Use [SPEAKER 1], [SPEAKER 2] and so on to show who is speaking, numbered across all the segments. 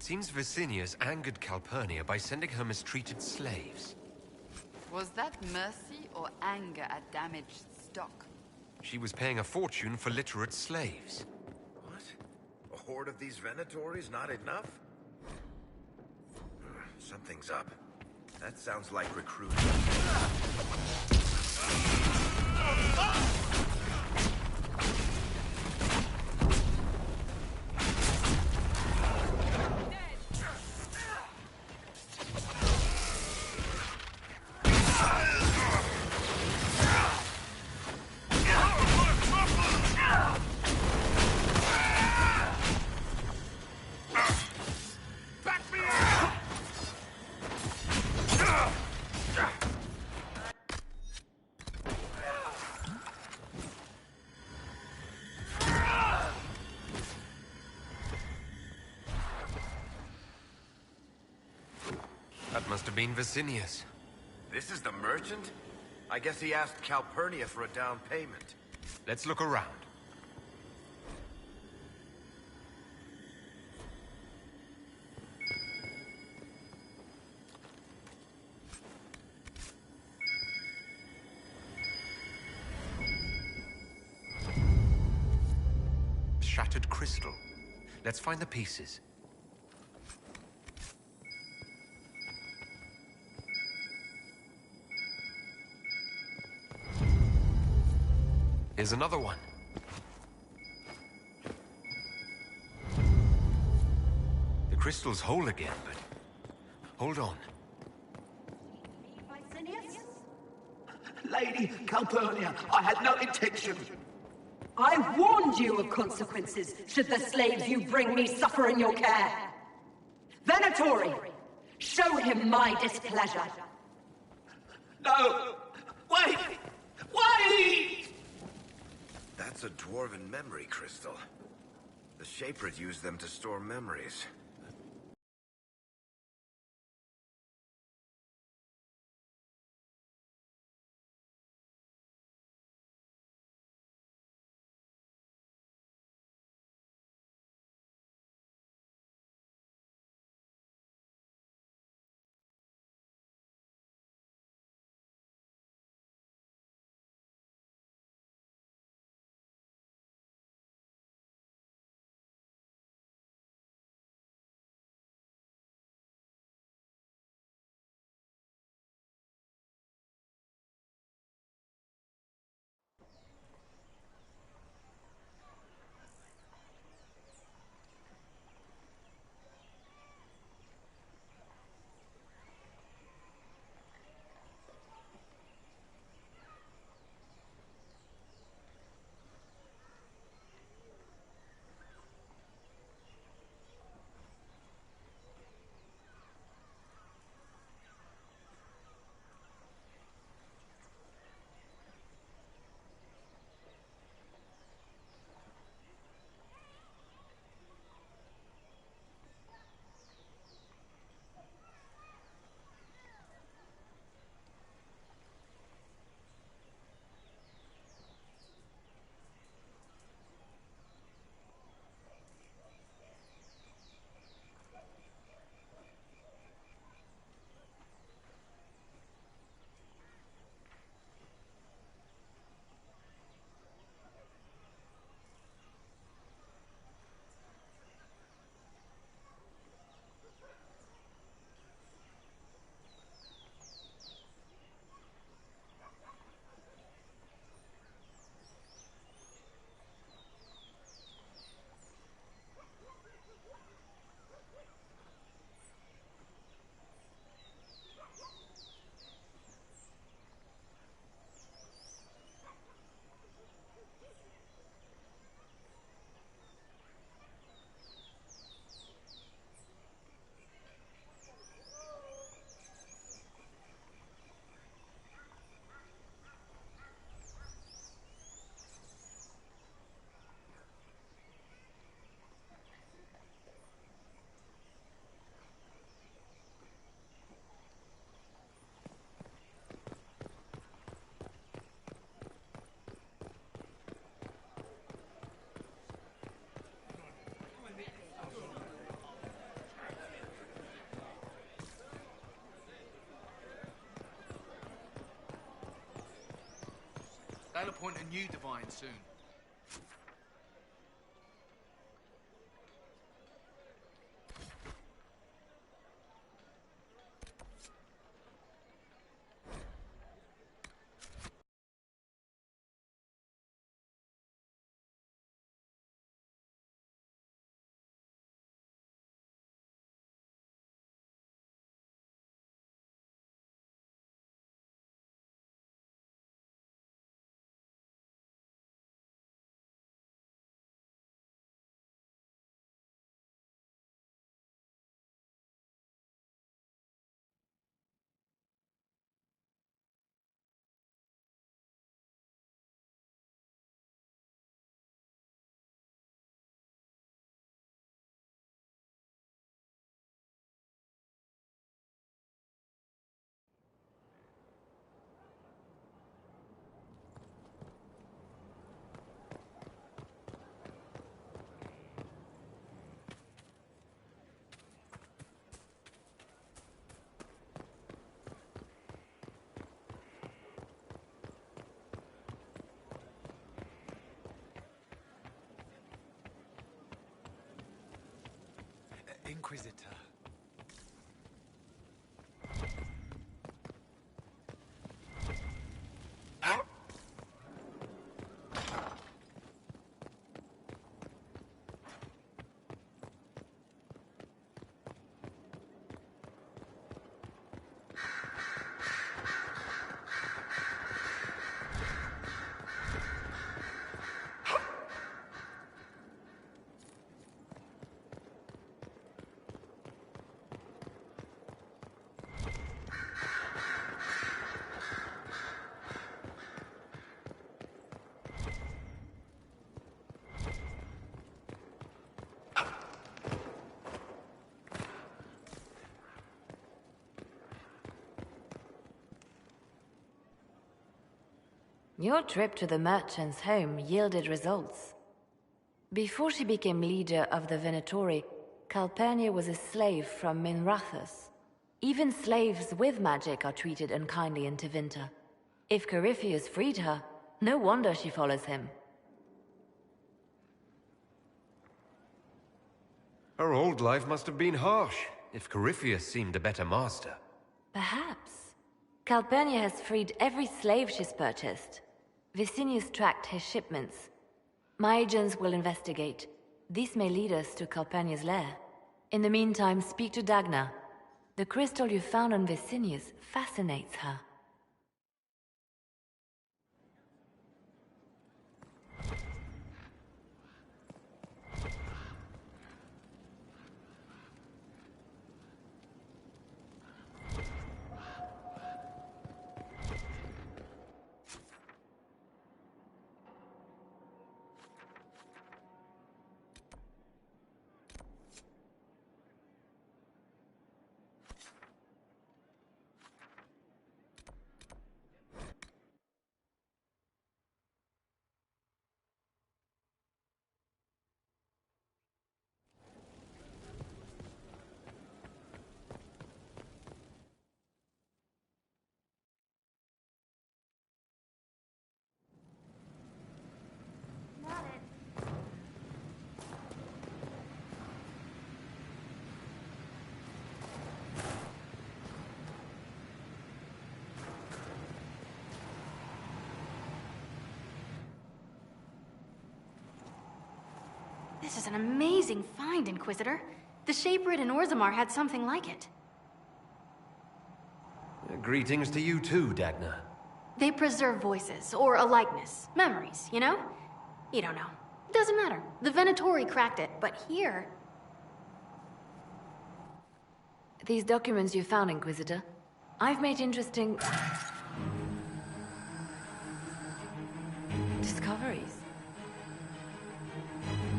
[SPEAKER 1] Seems Vicinius angered Calpurnia by sending her mistreated slaves.
[SPEAKER 2] Was that mercy or anger at damaged stock?
[SPEAKER 1] She was paying a fortune for literate slaves.
[SPEAKER 3] What? A horde of these Venatories not enough? Something's up. That sounds like recruiting.
[SPEAKER 1] That must have been Vicinius.
[SPEAKER 3] This is the merchant? I guess he asked Calpurnia for a down payment.
[SPEAKER 1] Let's look around. Shattered crystal. Let's find the pieces. Here's another one. The crystal's whole again, but... hold on.
[SPEAKER 4] Lady Calpurnia, I had no intention.
[SPEAKER 5] I warned you of consequences should the slaves you bring me suffer in your care. Venatori, show him my displeasure.
[SPEAKER 4] No! Wait! Wait!
[SPEAKER 3] That's a dwarven memory crystal. The Shapers used them to store memories.
[SPEAKER 6] They'll appoint a new divine soon.
[SPEAKER 1] Inquisitor.
[SPEAKER 7] Your trip to the merchant's home yielded results. Before she became leader of the Venatori, Calpurnia was a slave from Minrathus. Even slaves with magic are treated unkindly in Tevinter. If Corypheus freed her, no wonder she follows him.
[SPEAKER 1] Her old life must have been harsh, if Corypheus seemed a better master.
[SPEAKER 7] Perhaps. Calpurnia has freed every slave she's purchased. Vicinius tracked his shipments. My agents will investigate. This may lead us to Calpurnia's lair. In the meantime, speak to Dagna. The crystal you found on Vicinius fascinates her.
[SPEAKER 8] This is an amazing find, Inquisitor. The Shaperid in Orzammar had something like it.
[SPEAKER 1] Greetings to you too, Dagna.
[SPEAKER 8] They preserve voices, or a likeness. Memories, you know? You don't know. Doesn't matter. The Venatori cracked it, but here...
[SPEAKER 7] These documents you found, Inquisitor. I've made interesting... discoveries.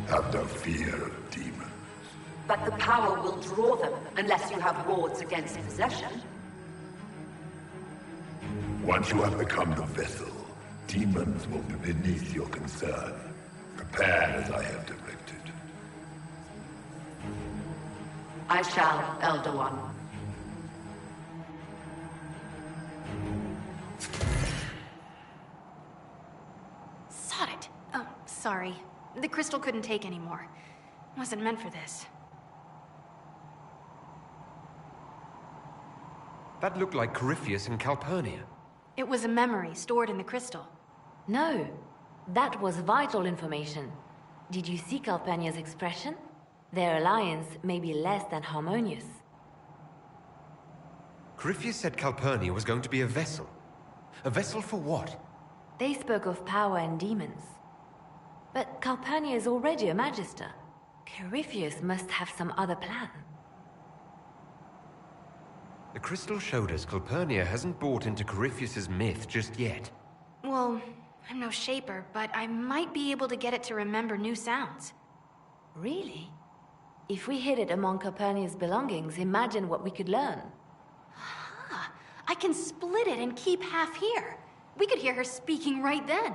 [SPEAKER 9] Have no fear of demons.
[SPEAKER 5] But the power will draw them unless you have wards against possession.
[SPEAKER 9] Once you have become the vessel, demons will be beneath your concern. Prepare as I have directed.
[SPEAKER 5] I shall, Elder One.
[SPEAKER 8] Sorry. The crystal couldn't take anymore. Wasn't meant for this.
[SPEAKER 1] That looked like Corypheus and Calpurnia.
[SPEAKER 8] It was a memory stored in the crystal.
[SPEAKER 7] No, that was vital information. Did you see Calpurnia's expression? Their alliance may be less than harmonious.
[SPEAKER 1] Corypheus said Calpurnia was going to be a vessel. A vessel for what?
[SPEAKER 7] They spoke of power and demons. But Calpurnia is already a magister. Corypheus must have some other plan.
[SPEAKER 1] The crystal showed us Calpurnia hasn't bought into Corypheus's myth just yet.
[SPEAKER 8] Well, I'm no shaper, but I might be able to get it to remember new sounds.
[SPEAKER 7] Really? If we hid it among Calpurnia's belongings, imagine what we could learn.
[SPEAKER 8] Huh. I can split it and keep half here. We could hear her speaking right then.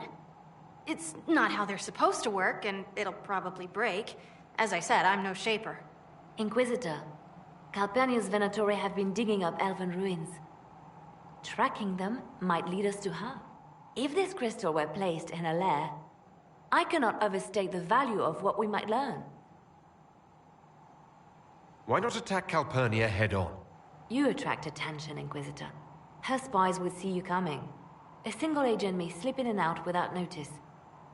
[SPEAKER 8] It's not how they're supposed to work, and it'll probably break. As I said, I'm no shaper.
[SPEAKER 7] Inquisitor, Calpurnia's Venatori have been digging up elven ruins. Tracking them might lead us to her. If this crystal were placed in a lair, I cannot overstate the value of what we might learn.
[SPEAKER 1] Why not attack Calpurnia head-on?
[SPEAKER 7] You attract attention, Inquisitor. Her spies would see you coming. A single agent may slip in and out without notice.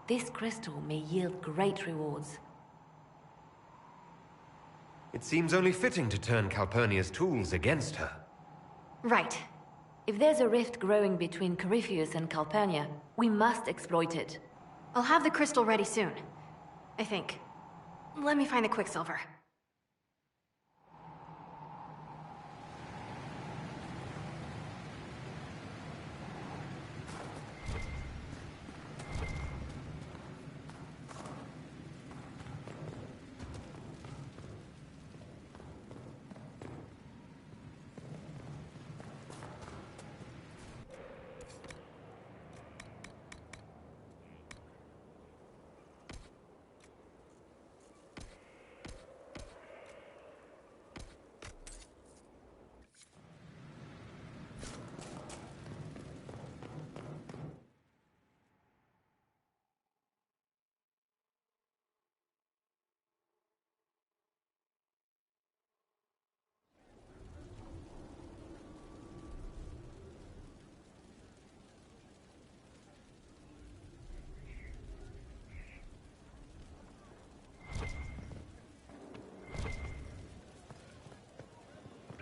[SPEAKER 7] This crystal may yield great rewards.
[SPEAKER 1] It seems only fitting to turn Calpurnia's tools against her.
[SPEAKER 8] Right.
[SPEAKER 7] If there's a rift growing between Corypheus and Calpurnia, we must exploit it.
[SPEAKER 8] I'll have the crystal ready soon. I think. Let me find the Quicksilver.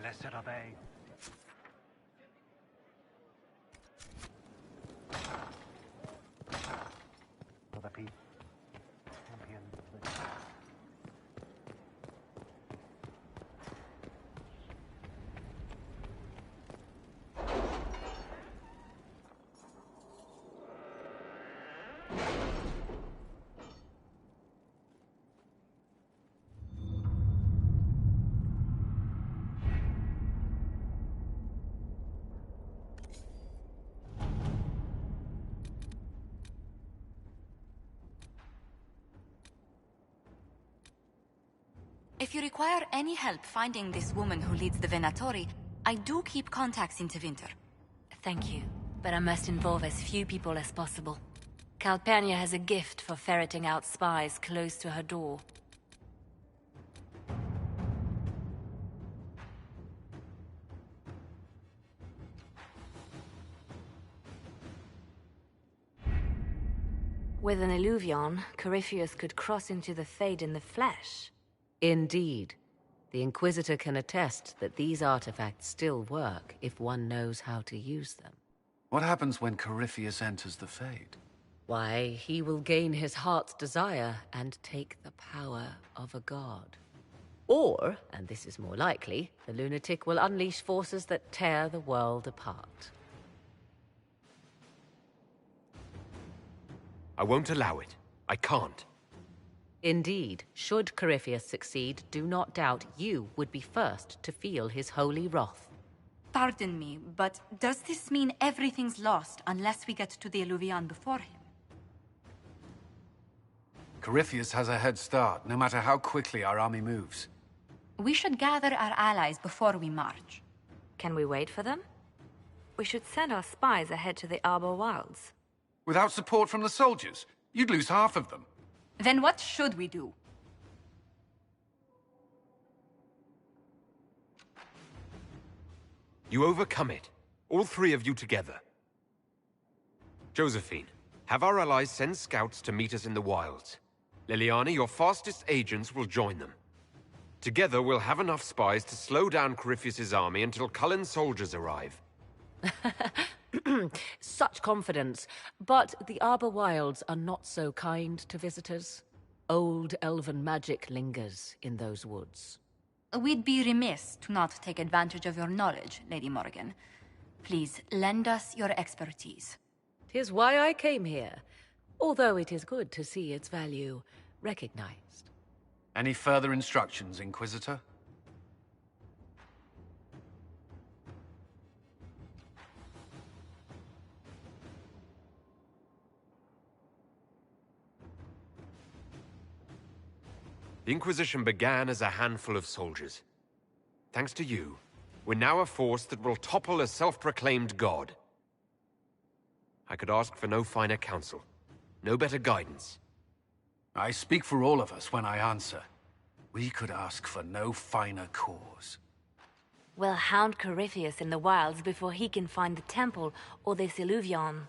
[SPEAKER 6] Blessed are they. For the peace, champions of the...
[SPEAKER 10] If you require any help finding this woman who leads the Venatori, I do keep contacts in Tevinter.
[SPEAKER 7] Thank you, but I must involve as few people as possible. Calpurnia has a gift for ferreting out spies close to her door. With an Illuvion, Corypheus could cross into the Fade in the flesh.
[SPEAKER 11] Indeed. The Inquisitor can attest that these artifacts still work if one knows how to use them.
[SPEAKER 12] What happens when Corypheus enters the Fade?
[SPEAKER 11] Why, he will gain his heart's desire and take the power of a god. Or, and this is more likely, the lunatic will unleash forces that tear the world apart.
[SPEAKER 1] I won't allow it. I can't.
[SPEAKER 11] Indeed, should Corypheus succeed, do not doubt you would be first to feel his holy wrath.
[SPEAKER 10] Pardon me, but does this mean everything's lost unless we get to the Illuvion before him?
[SPEAKER 12] Corypheus has a head start, no matter how quickly our army moves.
[SPEAKER 10] We should gather our allies before we march.
[SPEAKER 7] Can we wait for them? We should send our spies ahead to the Arbor Wilds.
[SPEAKER 12] Without support from the soldiers, you'd lose half of them.
[SPEAKER 10] Then what should we do?
[SPEAKER 1] You overcome it. All three of you together. Josephine, have our allies send scouts to meet us in the wilds. Liliana, your fastest agents will join them. Together, we'll have enough spies to slow down Corypheus' army until Cullen's soldiers arrive.
[SPEAKER 11] Such confidence. But the Arbor Wilds are not so kind to visitors. Old elven magic lingers in those woods.
[SPEAKER 10] We'd be remiss to not take advantage of your knowledge, Lady Morrigan. Please, lend us your expertise.
[SPEAKER 11] 'Tis why I came here, although it is good to see its value recognized.
[SPEAKER 12] Any further instructions, Inquisitor?
[SPEAKER 1] The Inquisition began as a handful of soldiers. Thanks to you, we're now a force that will topple a self-proclaimed god. I could ask for no finer counsel, no better guidance.
[SPEAKER 12] I speak for all of us when I answer. We could ask for no finer cause.
[SPEAKER 7] We'll hound Corypheus in the wilds before he can find the temple or this Illuvion.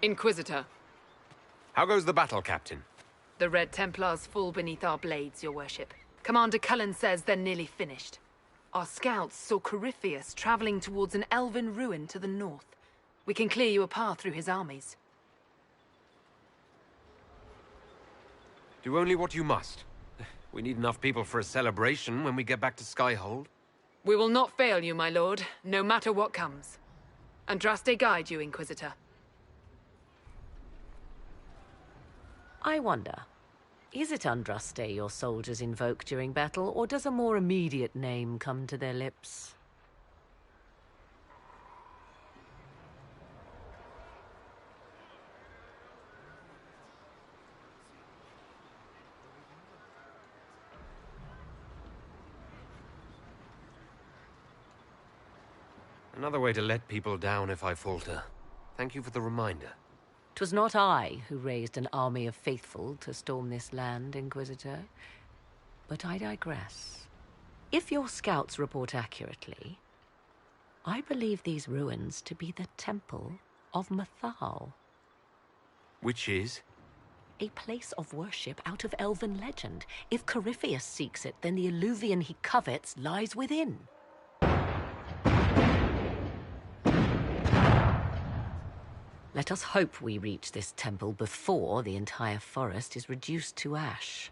[SPEAKER 13] Inquisitor.
[SPEAKER 1] How goes the battle, Captain?
[SPEAKER 13] The Red Templars fall beneath our blades, your worship. Commander Cullen says they're nearly finished. Our scouts saw Corypheus traveling towards an elven ruin to the north. We can clear you a path through his armies.
[SPEAKER 1] Do only what you must. We need enough people for a celebration when we get back to Skyhold.
[SPEAKER 13] We will not fail you, my lord, no matter what comes. Andraste guide you, Inquisitor.
[SPEAKER 11] I wonder, is it Andraste your soldiers invoke during battle, or does a more immediate name come to their lips?
[SPEAKER 1] Another way to let people down if I falter. Thank you for the reminder.
[SPEAKER 11] 'Twas not I who raised an army of faithful to storm this land, Inquisitor. But I digress. If your scouts report accurately, I believe these ruins to be the Temple of Mathal.
[SPEAKER 1] Which is?
[SPEAKER 11] A place of worship out of elven legend. If Corypheus seeks it, then the Illuvian he covets lies within. Let us hope we reach this temple before the entire forest is reduced to ash.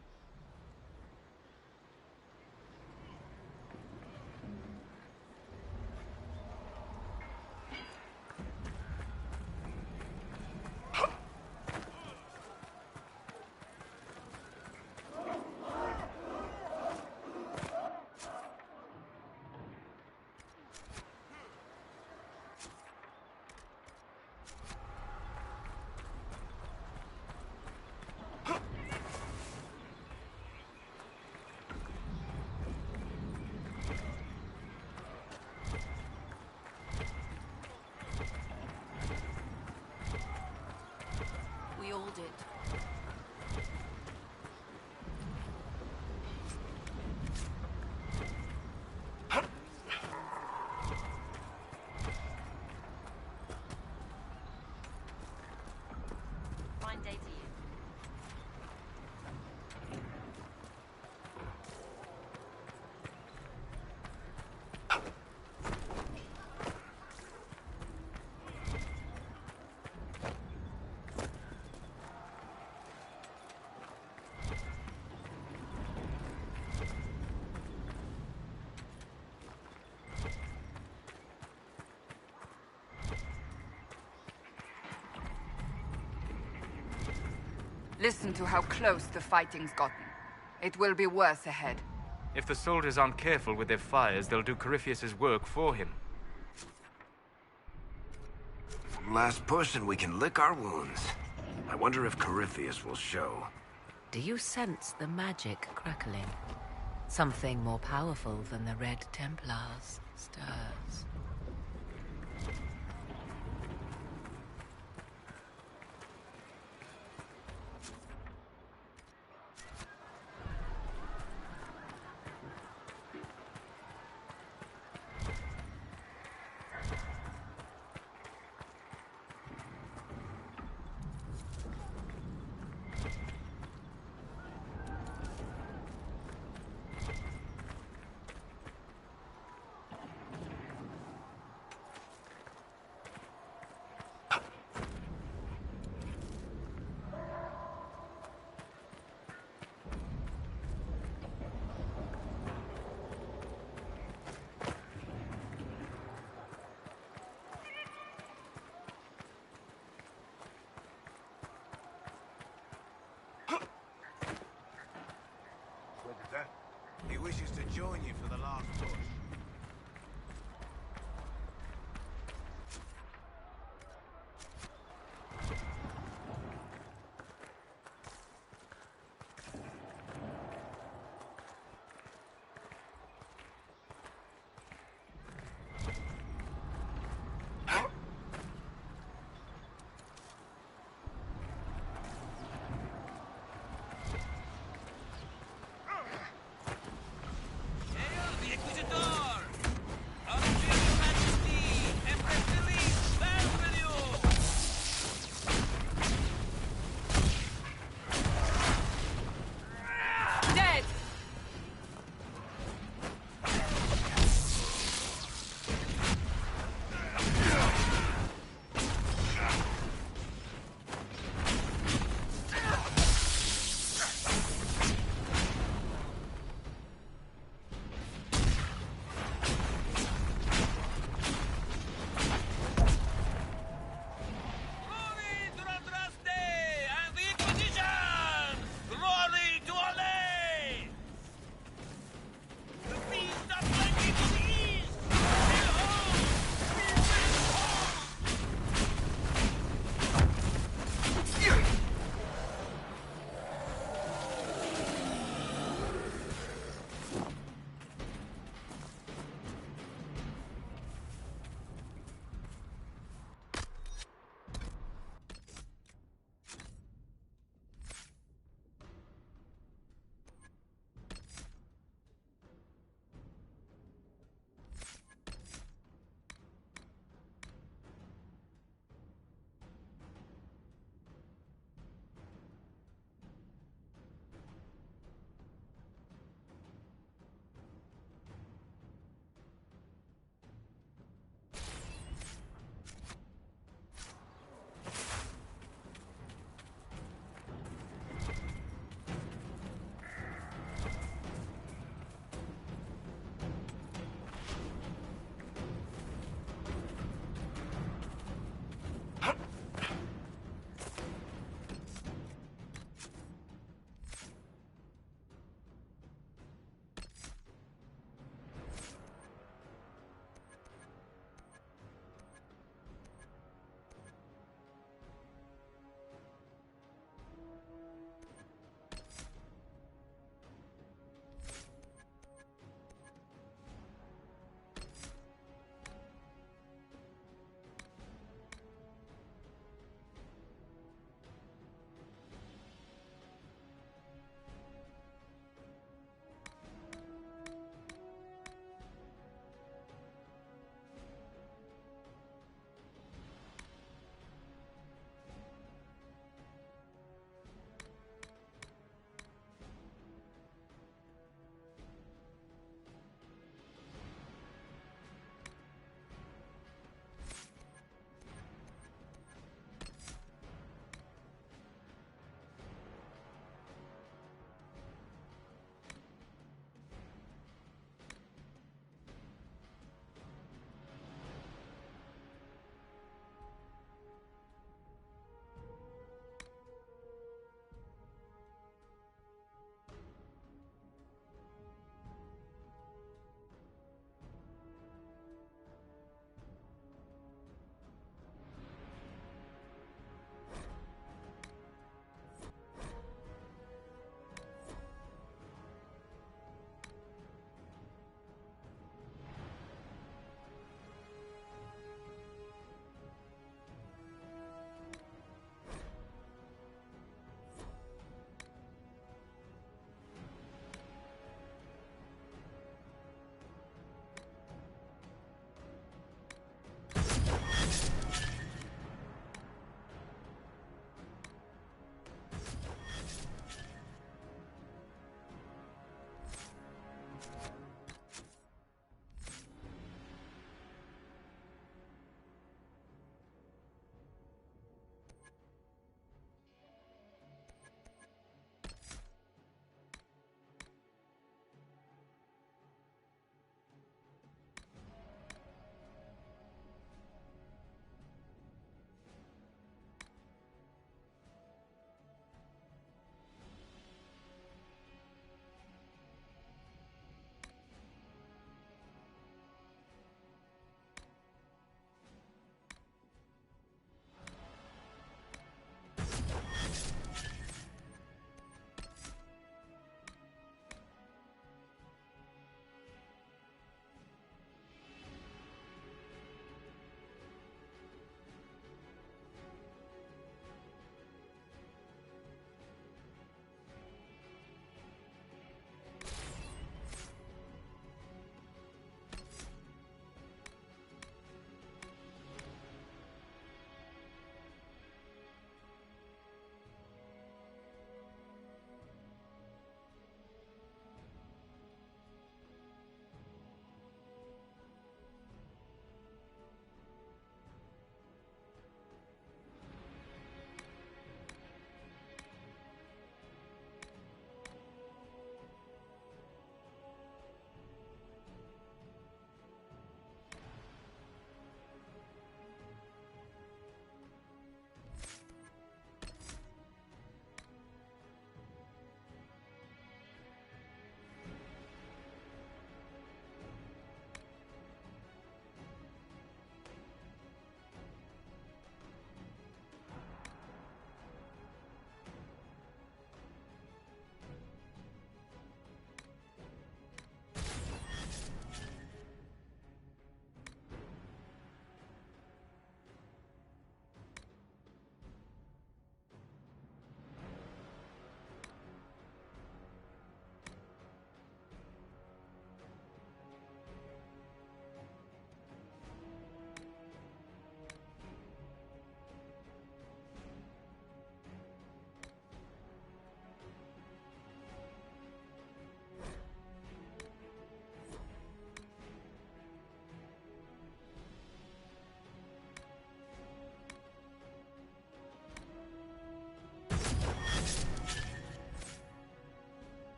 [SPEAKER 2] We all did. Fine day to you. Listen to how close the fighting's gotten. It will be worse ahead.
[SPEAKER 14] If the soldiers aren't careful with their fires, they'll do Corypheus's work for him.
[SPEAKER 3] Last push and we can lick our wounds. I wonder if Corypheus will show.
[SPEAKER 11] Do you sense the magic crackling? Something more powerful than the Red Templars stirs.
[SPEAKER 3] He wishes to join you for the last push.
[SPEAKER 4] Hey,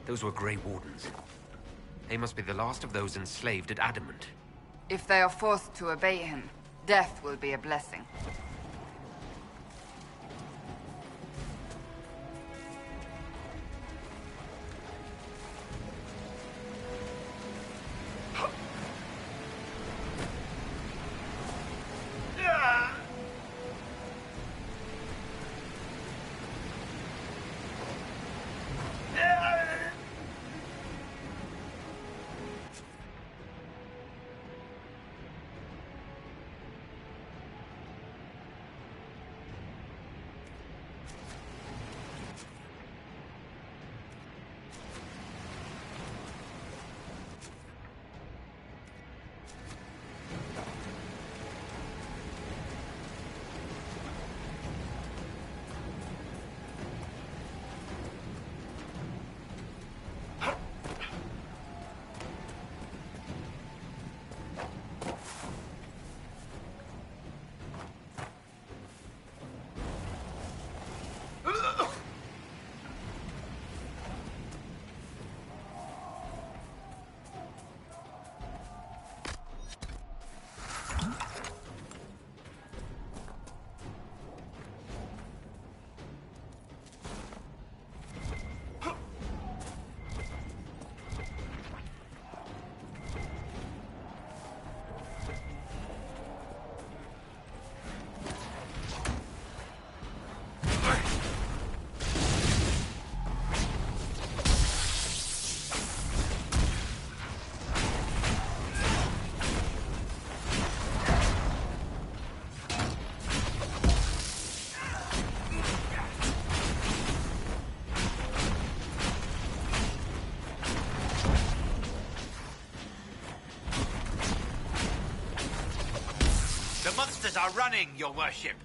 [SPEAKER 1] Those were Grey Wardens. They must be the last of those enslaved at Adamant.
[SPEAKER 2] If they are forced to obey him, death will be a blessing.
[SPEAKER 15] The monsters are running, your worship.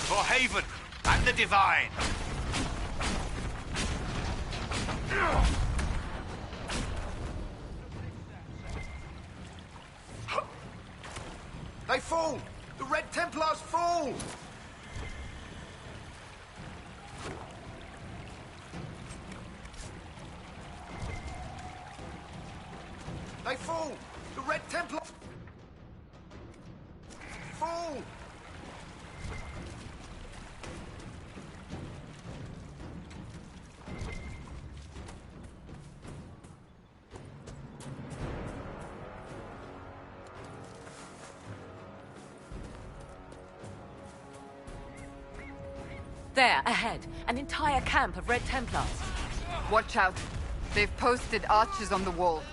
[SPEAKER 15] For Haven and the Divine.
[SPEAKER 3] They fall! The Red Templars fall! They fall! The Red Templars fall!
[SPEAKER 11] There, ahead. An entire camp of Red Templars.
[SPEAKER 2] Watch out. They've posted archers on the wall.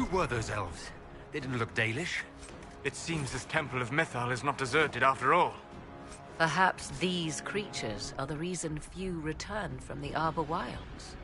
[SPEAKER 1] Who were those elves? They didn't look Dalish.
[SPEAKER 14] It seems this temple of Mythal is not deserted after all.
[SPEAKER 11] Perhaps these creatures are the reason few return from the Arbor Wilds.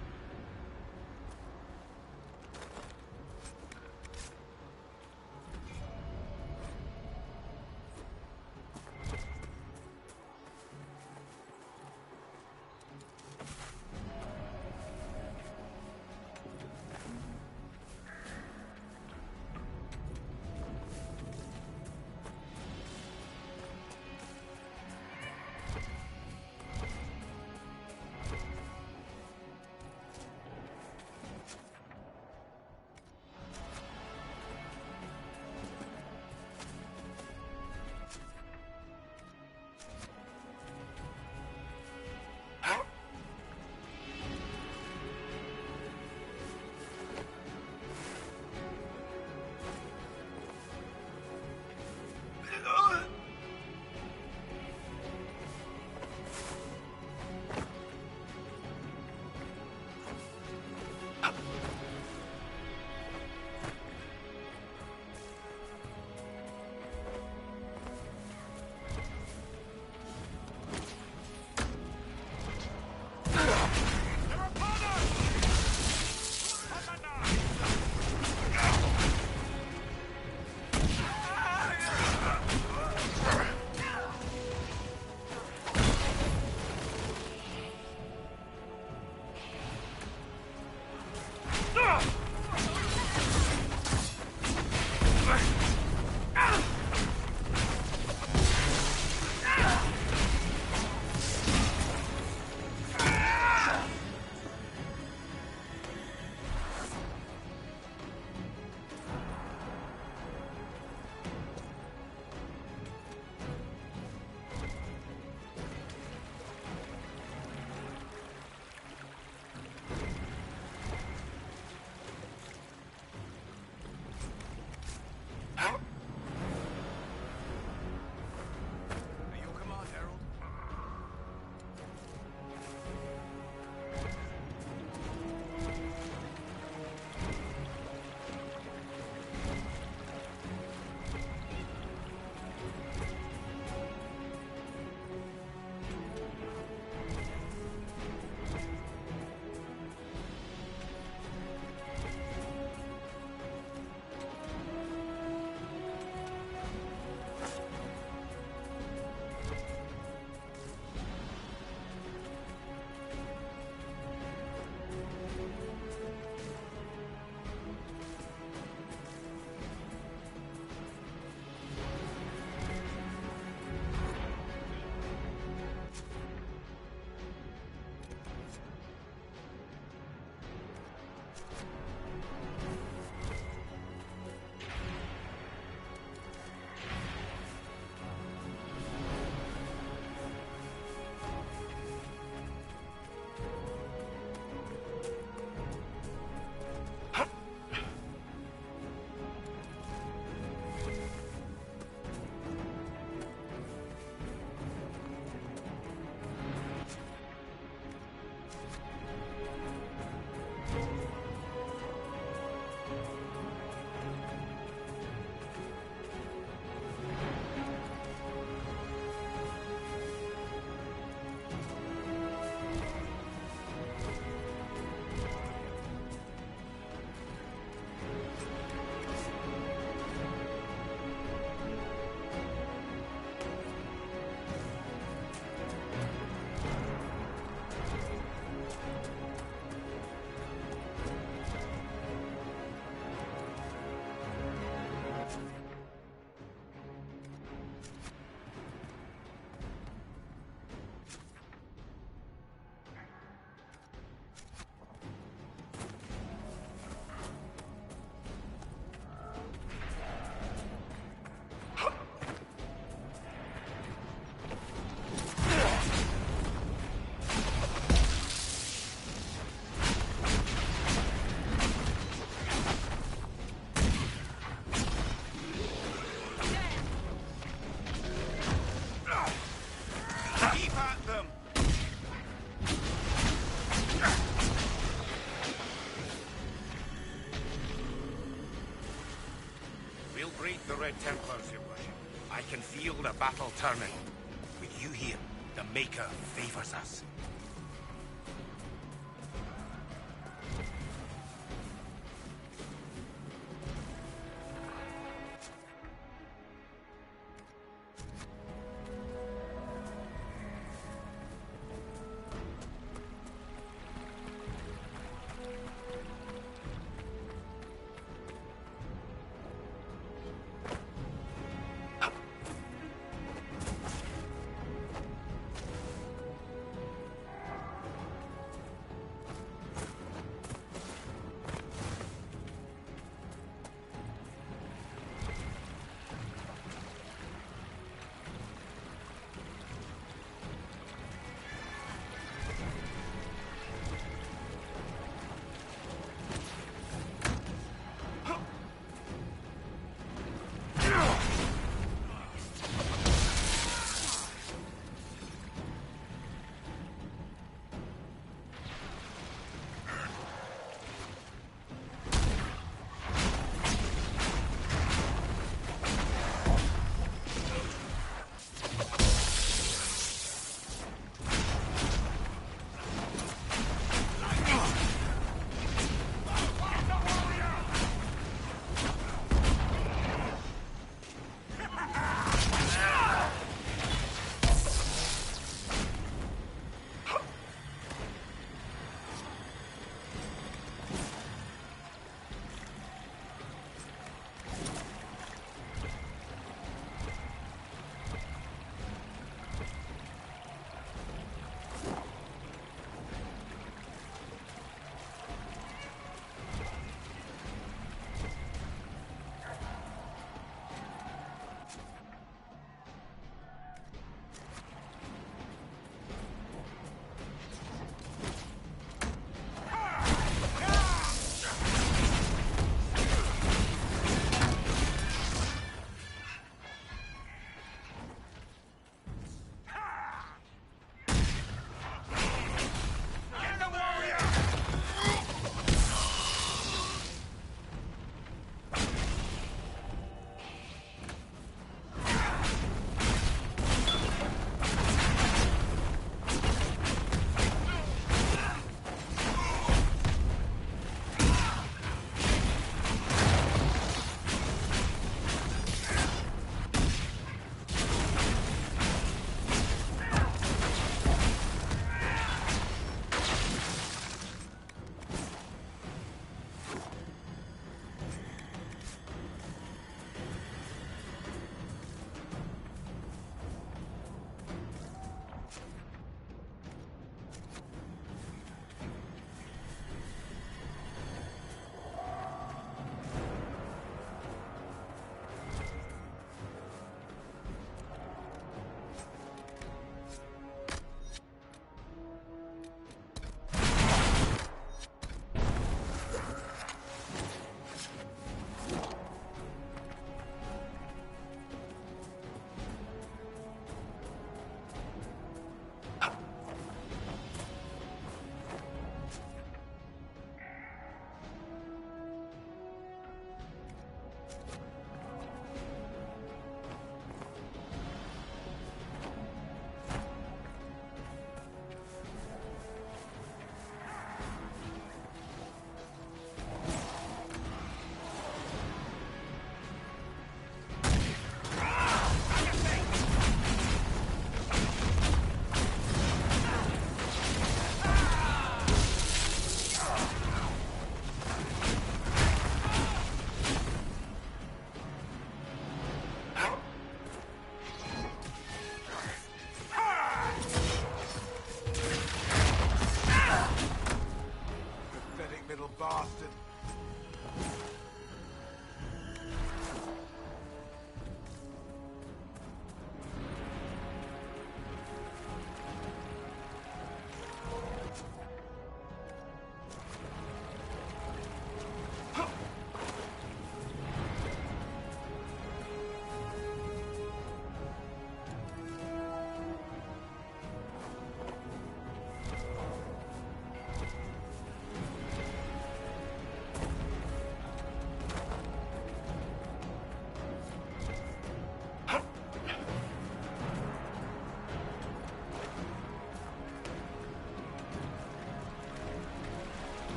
[SPEAKER 15] Templars, your worship. I can feel the battle turning. With you here, the Maker favors us.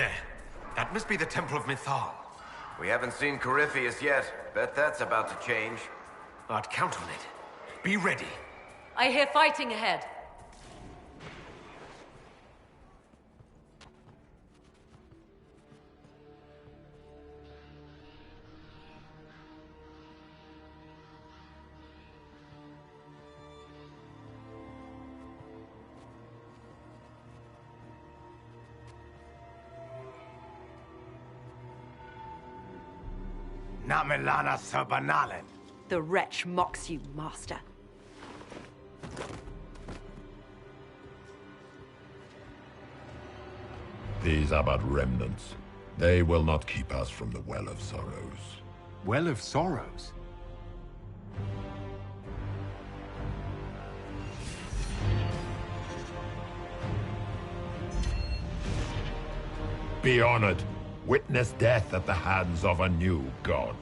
[SPEAKER 1] There. That must be the Temple of Mythal.
[SPEAKER 3] We haven't seen Corypheus yet. Bet that's about to change.
[SPEAKER 1] I'd count on it. Be ready.
[SPEAKER 11] I hear fighting ahead.
[SPEAKER 15] Namelana Sabanalen.
[SPEAKER 5] The wretch mocks you, Master.
[SPEAKER 9] These are but remnants. They will not keep us from the Well of Sorrows.
[SPEAKER 16] Well of Sorrows?
[SPEAKER 9] Be honored. Witness death at the hands of a new god.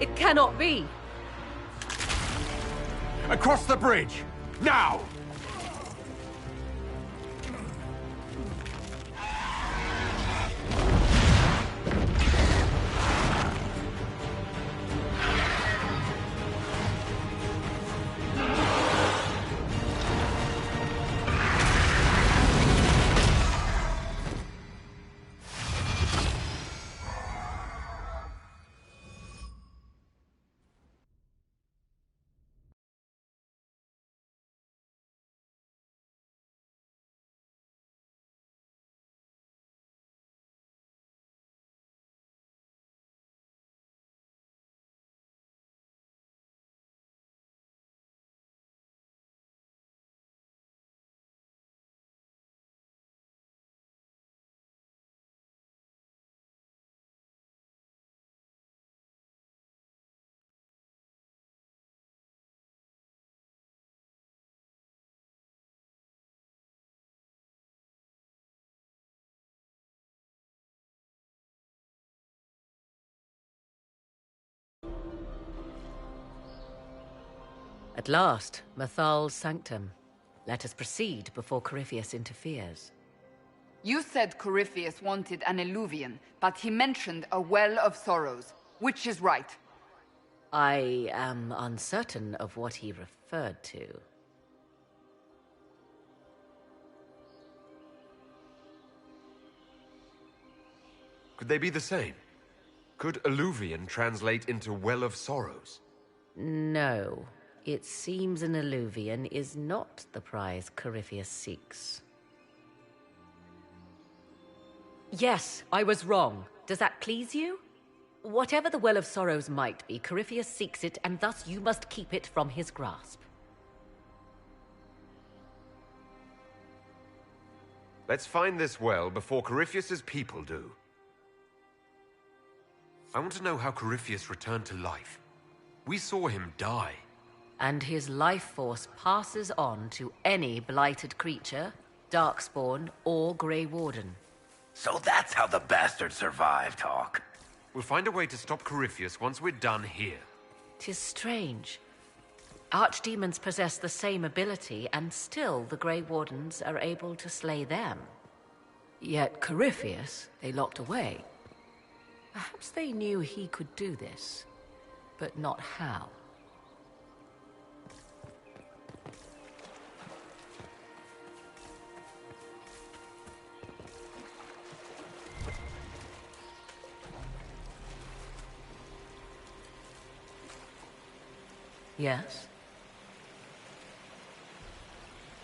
[SPEAKER 11] It cannot be!
[SPEAKER 16] Across the bridge! Now!
[SPEAKER 11] At last, Mythal's sanctum. Let us proceed before Corypheus interferes.
[SPEAKER 2] You said Corypheus wanted an Eluvian, but he mentioned a Well of Sorrows. Which is right?
[SPEAKER 11] I am uncertain of what he referred to.
[SPEAKER 1] Could they be the same? Could Eluvian translate into Well of Sorrows?
[SPEAKER 11] No. It seems an Eluvian is not the prize Corypheus seeks. Yes, I was wrong. Does that please you? Whatever the Well of Sorrows might be, Corypheus seeks it, and thus you must keep it from his grasp.
[SPEAKER 1] Let's find this well before Corypheus's people do. I want to know how Corypheus returned to life. We saw him die.
[SPEAKER 11] And his life force passes on to any blighted creature, Darkspawn, or Grey Warden.
[SPEAKER 15] So that's how the bastard survived, Hawk.
[SPEAKER 1] We'll find a way to stop Corypheus once we're done here.
[SPEAKER 11] 'Tis strange. Archdemons possess the same ability, and still the Grey Wardens are able to slay them. Yet Corypheus, they locked away. Perhaps they knew he could do this, but not how. Yes?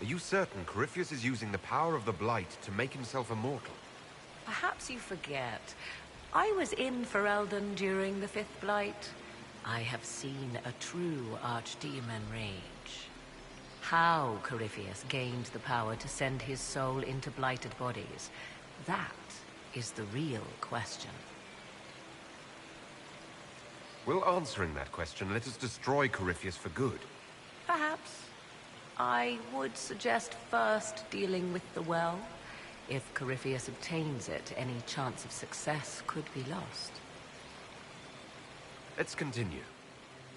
[SPEAKER 1] Are you certain Corypheus is using the power of the Blight to make himself immortal?
[SPEAKER 11] Perhaps you forget. I was in Ferelden during the Fifth Blight. I have seen a true archdemon rage. How Corypheus gained the power to send his soul into blighted bodies, that is the real question.
[SPEAKER 1] Will answering that question let us destroy Corypheus for good?
[SPEAKER 11] Perhaps. I would suggest first dealing with the well. If Corypheus obtains it, any chance of success could be lost.
[SPEAKER 1] Let's continue.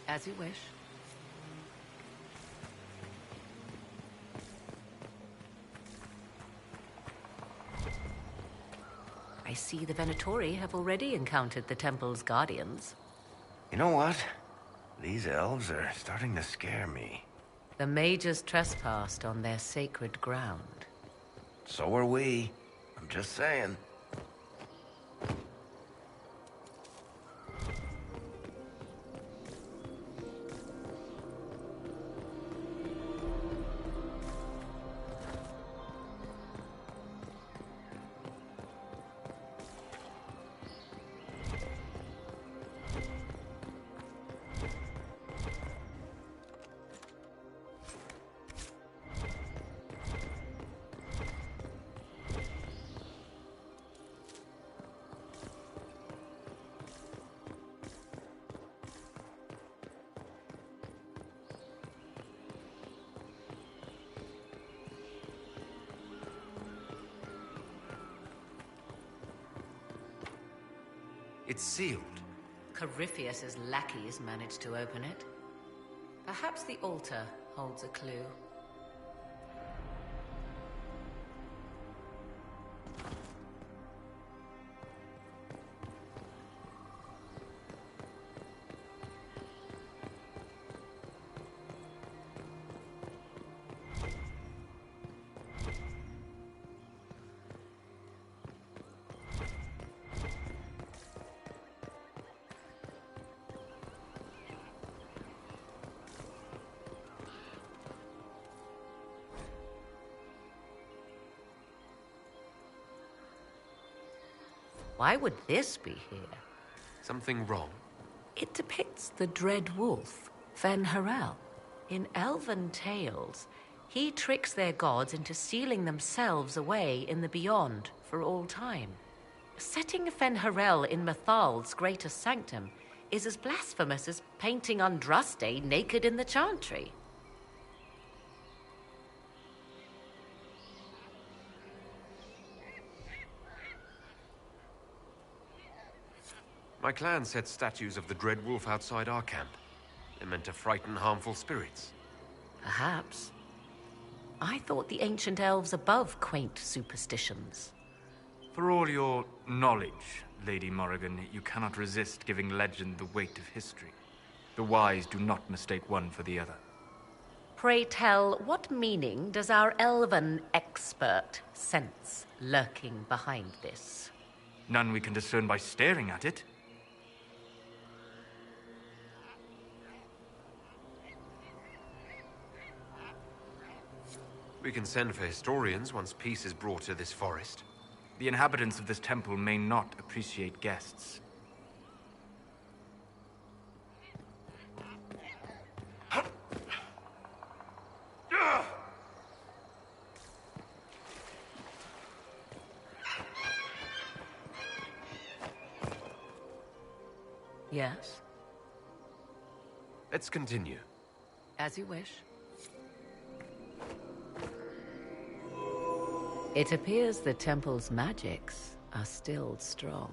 [SPEAKER 11] As you wish. I see the Venatori have already encountered the temple's guardians.
[SPEAKER 3] You know what? These elves are starting to scare me.
[SPEAKER 11] The mages trespassed on their sacred ground.
[SPEAKER 3] So are we. I'm just saying.
[SPEAKER 1] It's sealed.
[SPEAKER 11] Corypheus's lackeys managed to open it. Perhaps the altar holds a clue. Why would this be here?
[SPEAKER 1] Something wrong?
[SPEAKER 11] It depicts the dread wolf, Fen-Harel. In elven tales, he tricks their gods into sealing themselves away in the beyond for all time. Setting Fen-Harel in Mathal's greatest sanctum is as blasphemous as painting Andraste naked in the chantry.
[SPEAKER 1] My clan set statues of the Dread Wolf outside our camp. They're meant to frighten harmful spirits.
[SPEAKER 11] Perhaps. I thought the ancient elves above quaint superstitions.
[SPEAKER 14] For all your knowledge, Lady Morrigan, you cannot resist giving legend the weight of history. The wise do not mistake one for the other.
[SPEAKER 11] Pray tell, what meaning does our elven expert sense lurking behind this?
[SPEAKER 14] None we can discern by staring at it.
[SPEAKER 1] We can send for historians once peace is brought to this forest.
[SPEAKER 14] The inhabitants of this temple may not appreciate guests.
[SPEAKER 11] Yes?
[SPEAKER 1] Let's continue.
[SPEAKER 11] As you wish. It appears the temple's magics are still strong.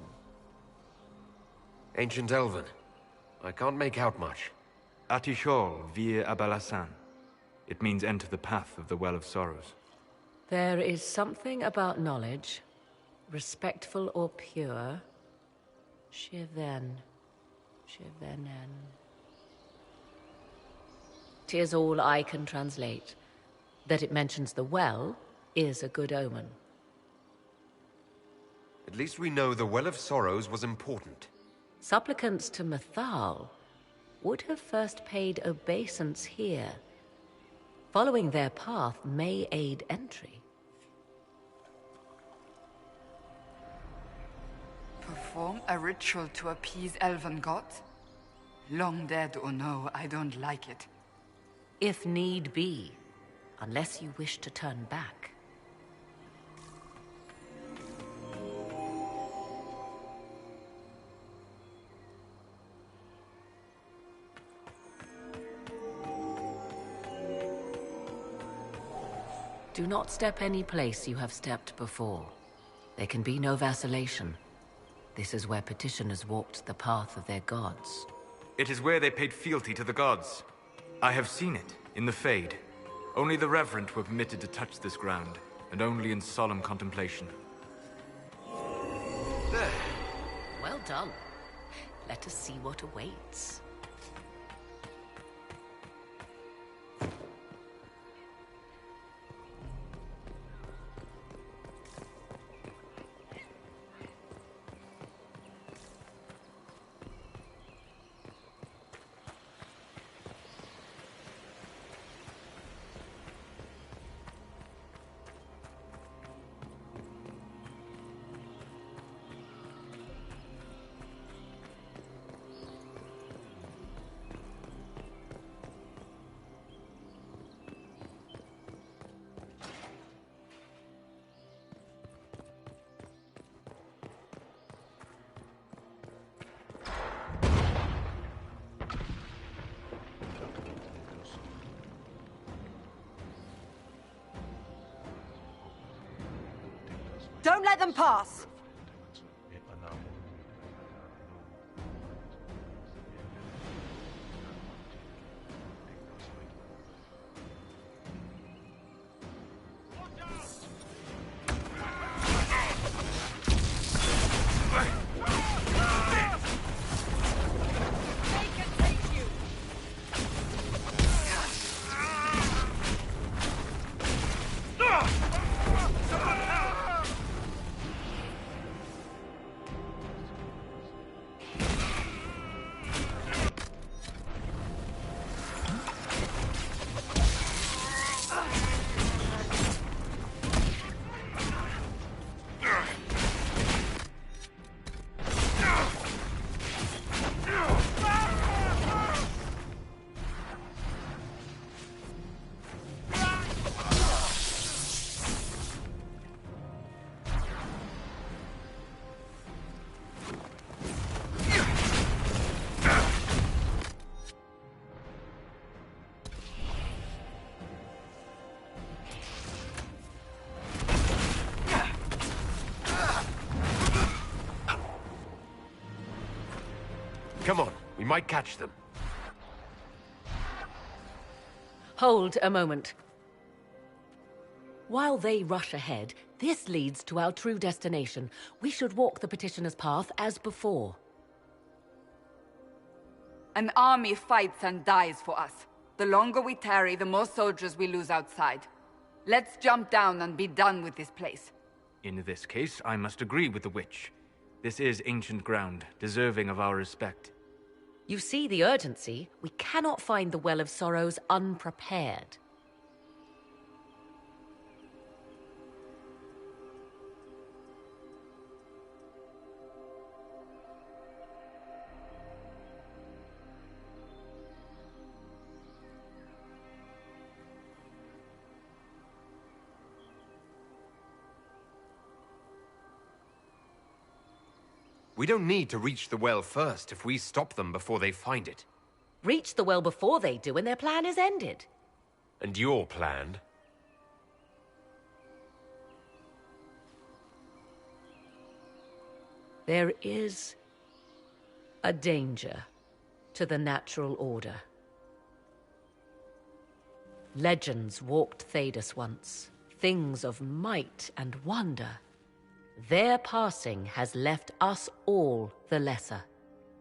[SPEAKER 1] Ancient Elven. I can't make out much.
[SPEAKER 14] Atishol vir Abalasan. It means enter the path of the Well of Sorrows.
[SPEAKER 11] There is something about knowledge, respectful or pure. Shivenen. 'Tis all I can translate. That it mentions the well is a good omen.
[SPEAKER 1] At least we know the Well of Sorrows was important.
[SPEAKER 11] Supplicants to Mathal. would have first paid obeisance here. Following their path may aid entry.
[SPEAKER 2] Perform a ritual to appease elven gods? Long dead or no, I don't like it.
[SPEAKER 11] If need be, unless you wish to turn back. Do not step any place you have stepped before. There can be no vacillation. This is where petitioners walked the path of their gods.
[SPEAKER 14] It is where they paid fealty to the gods. I have seen it, in the Fade. Only the reverent were permitted to touch this ground, and only in solemn contemplation.
[SPEAKER 11] There. Well done. Let us see what awaits.
[SPEAKER 5] Don't let them pass!
[SPEAKER 1] Come on, we might catch them.
[SPEAKER 11] Hold a moment. While they rush ahead, this leads to our true destination. We should walk the petitioner's path as before.
[SPEAKER 2] An army fights and dies for us. The longer we tarry, the more soldiers we lose outside. Let's jump down and be done with this place.
[SPEAKER 14] In this case, I must agree with the witch. This is ancient ground, deserving of our respect.
[SPEAKER 11] You see the urgency? We cannot find the Well of Sorrows unprepared.
[SPEAKER 1] We don't need to reach the well first if we stop them before they find it.
[SPEAKER 11] Reach the well before they do and their plan is ended.
[SPEAKER 1] And your plan?
[SPEAKER 11] There is a danger to the natural order. Legends walked Thedas once, things of might and wonder. Their passing has left us all the lesser.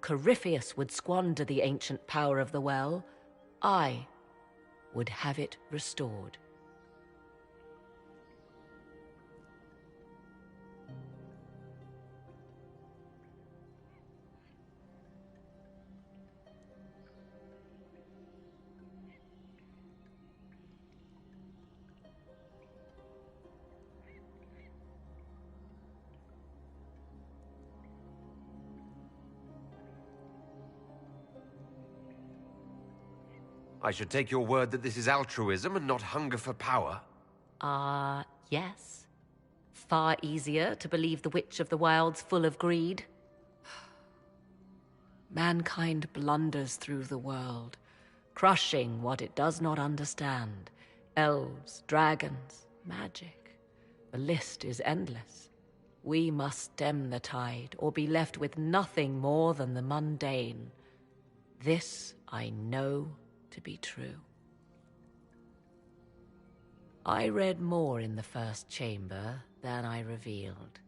[SPEAKER 11] Corypheus would squander the ancient power of the well. I would have it restored.
[SPEAKER 1] I should take your word that this is altruism and not hunger for power.
[SPEAKER 11] Yes. Far easier to believe the Witch of the Wild's full of greed. Mankind blunders through the world, crushing what it does not understand. Elves, dragons, magic. The list is endless. We must stem the tide, or be left with nothing more than the mundane. This I know to be true. I read more in the first chamber than I revealed.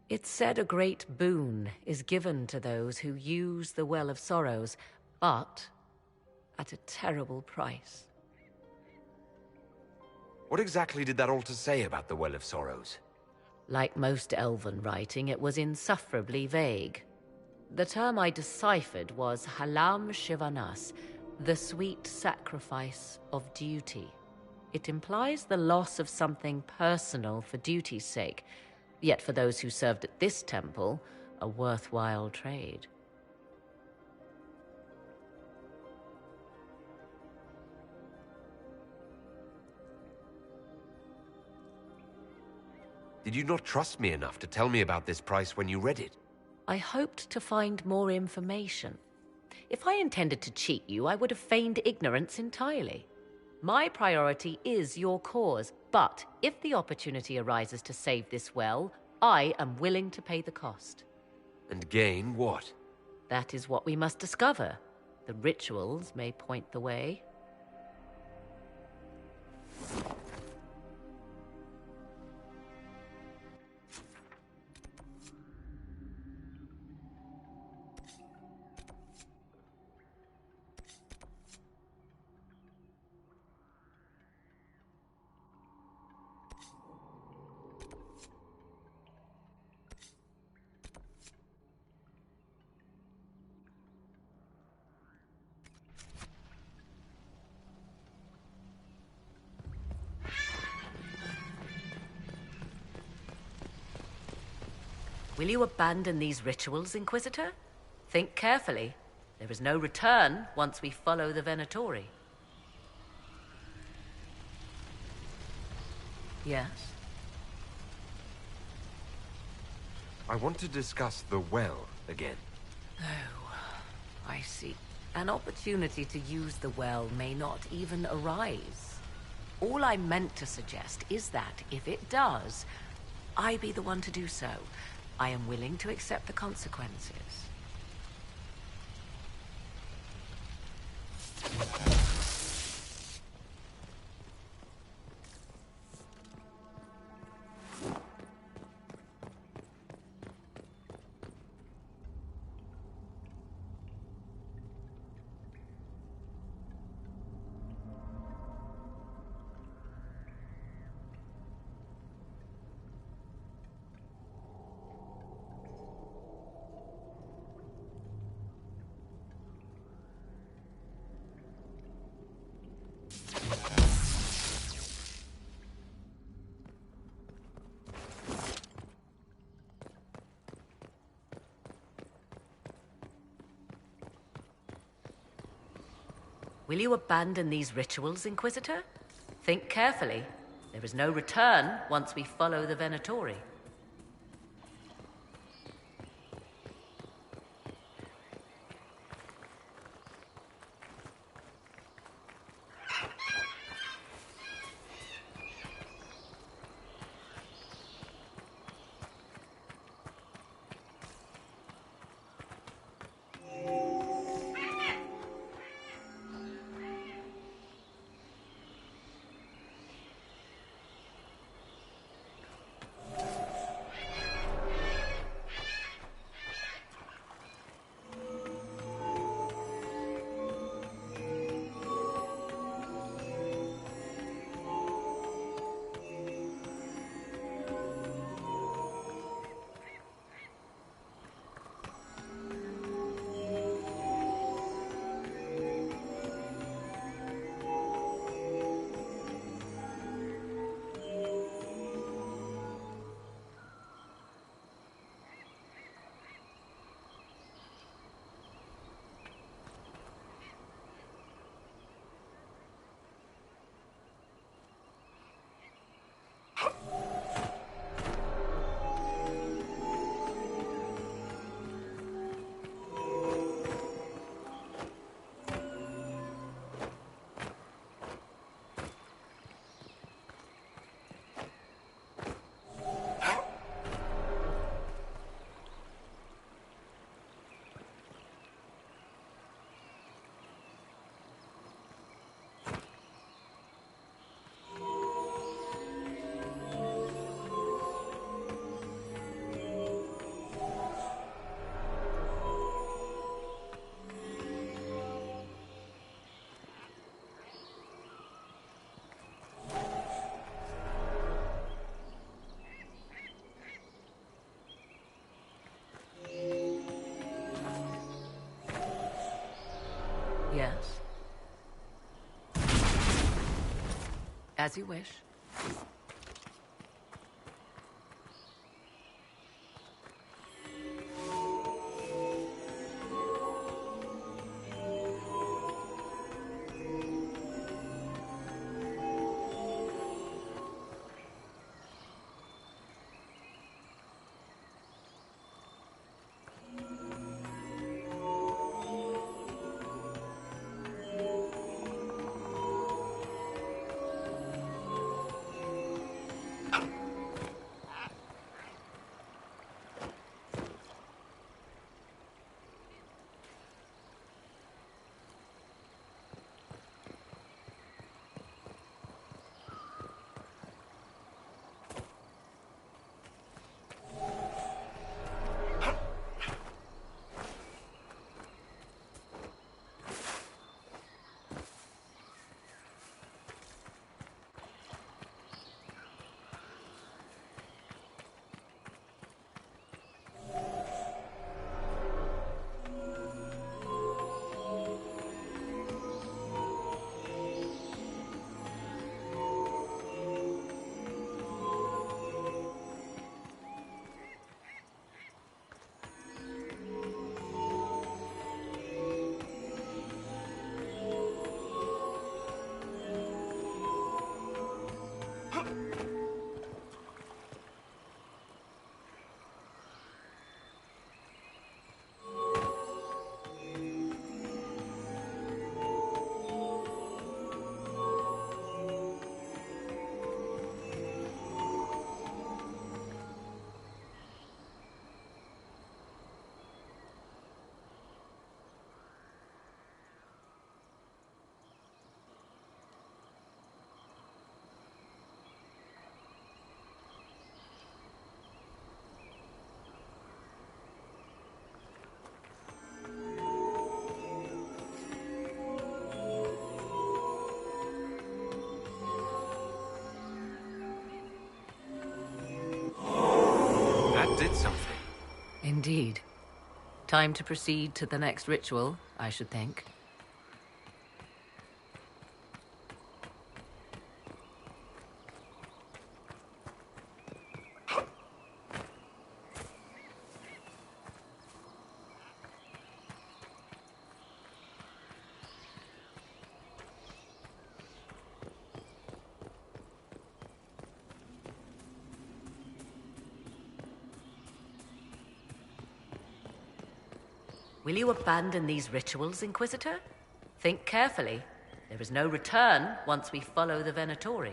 [SPEAKER 11] It said a great boon is given to those who use the Well of Sorrows, but at a terrible price.
[SPEAKER 1] What exactly did that altar say about the Well of Sorrows?
[SPEAKER 11] Like most elven writing, it was insufferably vague. The term I deciphered was Halam Shivanas, the sweet sacrifice of duty. It implies the loss of something personal for duty's sake, yet for those who served at this temple, a worthwhile trade.
[SPEAKER 1] Did you not trust me enough to tell me about this price when you read it?
[SPEAKER 11] I hoped to find more information. If I intended to cheat you, I would have feigned ignorance entirely. My priority is your cause, but if the opportunity arises to save this well, I am willing to pay the cost.
[SPEAKER 1] And gain what?
[SPEAKER 11] That is what we must discover. The rituals may point the way. Will you abandon these rituals, Inquisitor? Think carefully. There is no return once we follow the Venatori. Yes?
[SPEAKER 1] I want to discuss the well again.
[SPEAKER 11] Oh, I see. An opportunity to use the well may not even arise. All I meant to suggest is that, if it does, I be the one to do so. I am willing to accept the consequences. Will you abandon these rituals, Inquisitor? Think carefully. There is no return once we follow the Venatori. Yes? As you wish.
[SPEAKER 1] Did something.
[SPEAKER 11] Indeed. Time to proceed to the next ritual, I should think. Will you abandon these rituals, Inquisitor? Think carefully. There is no return once we follow the Venatori.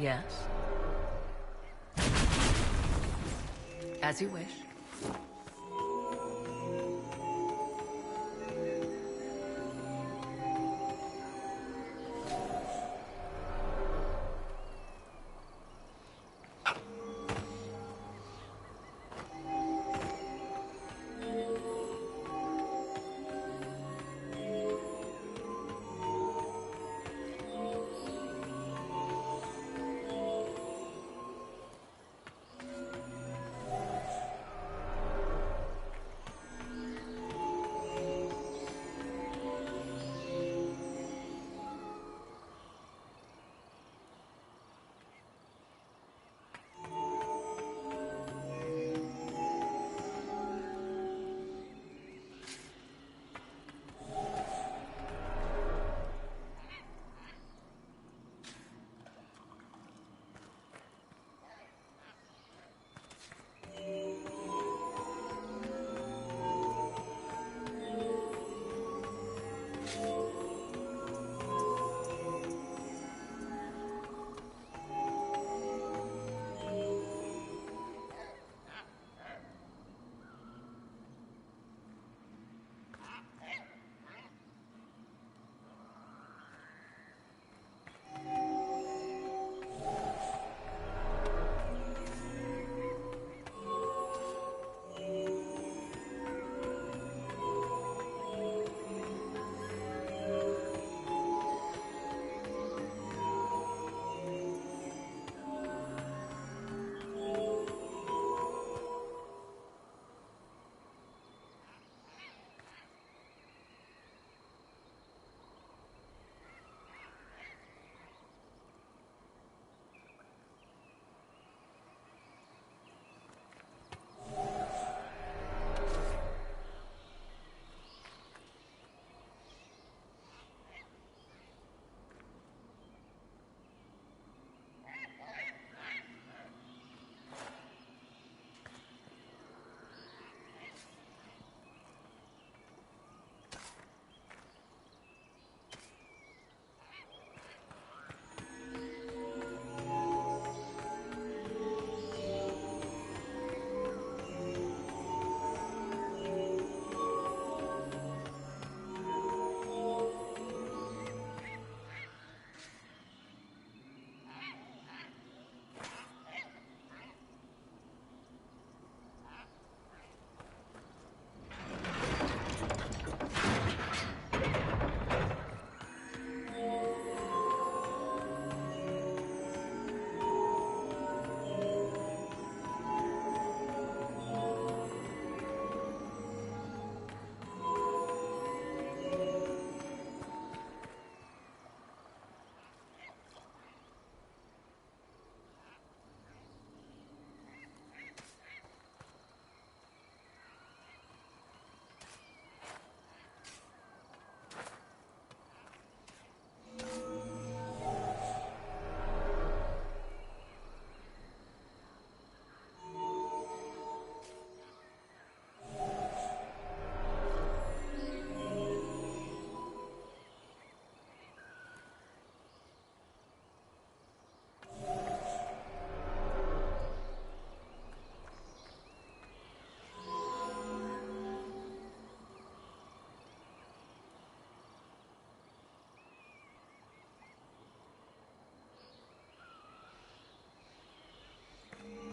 [SPEAKER 11] Yes? As you wish.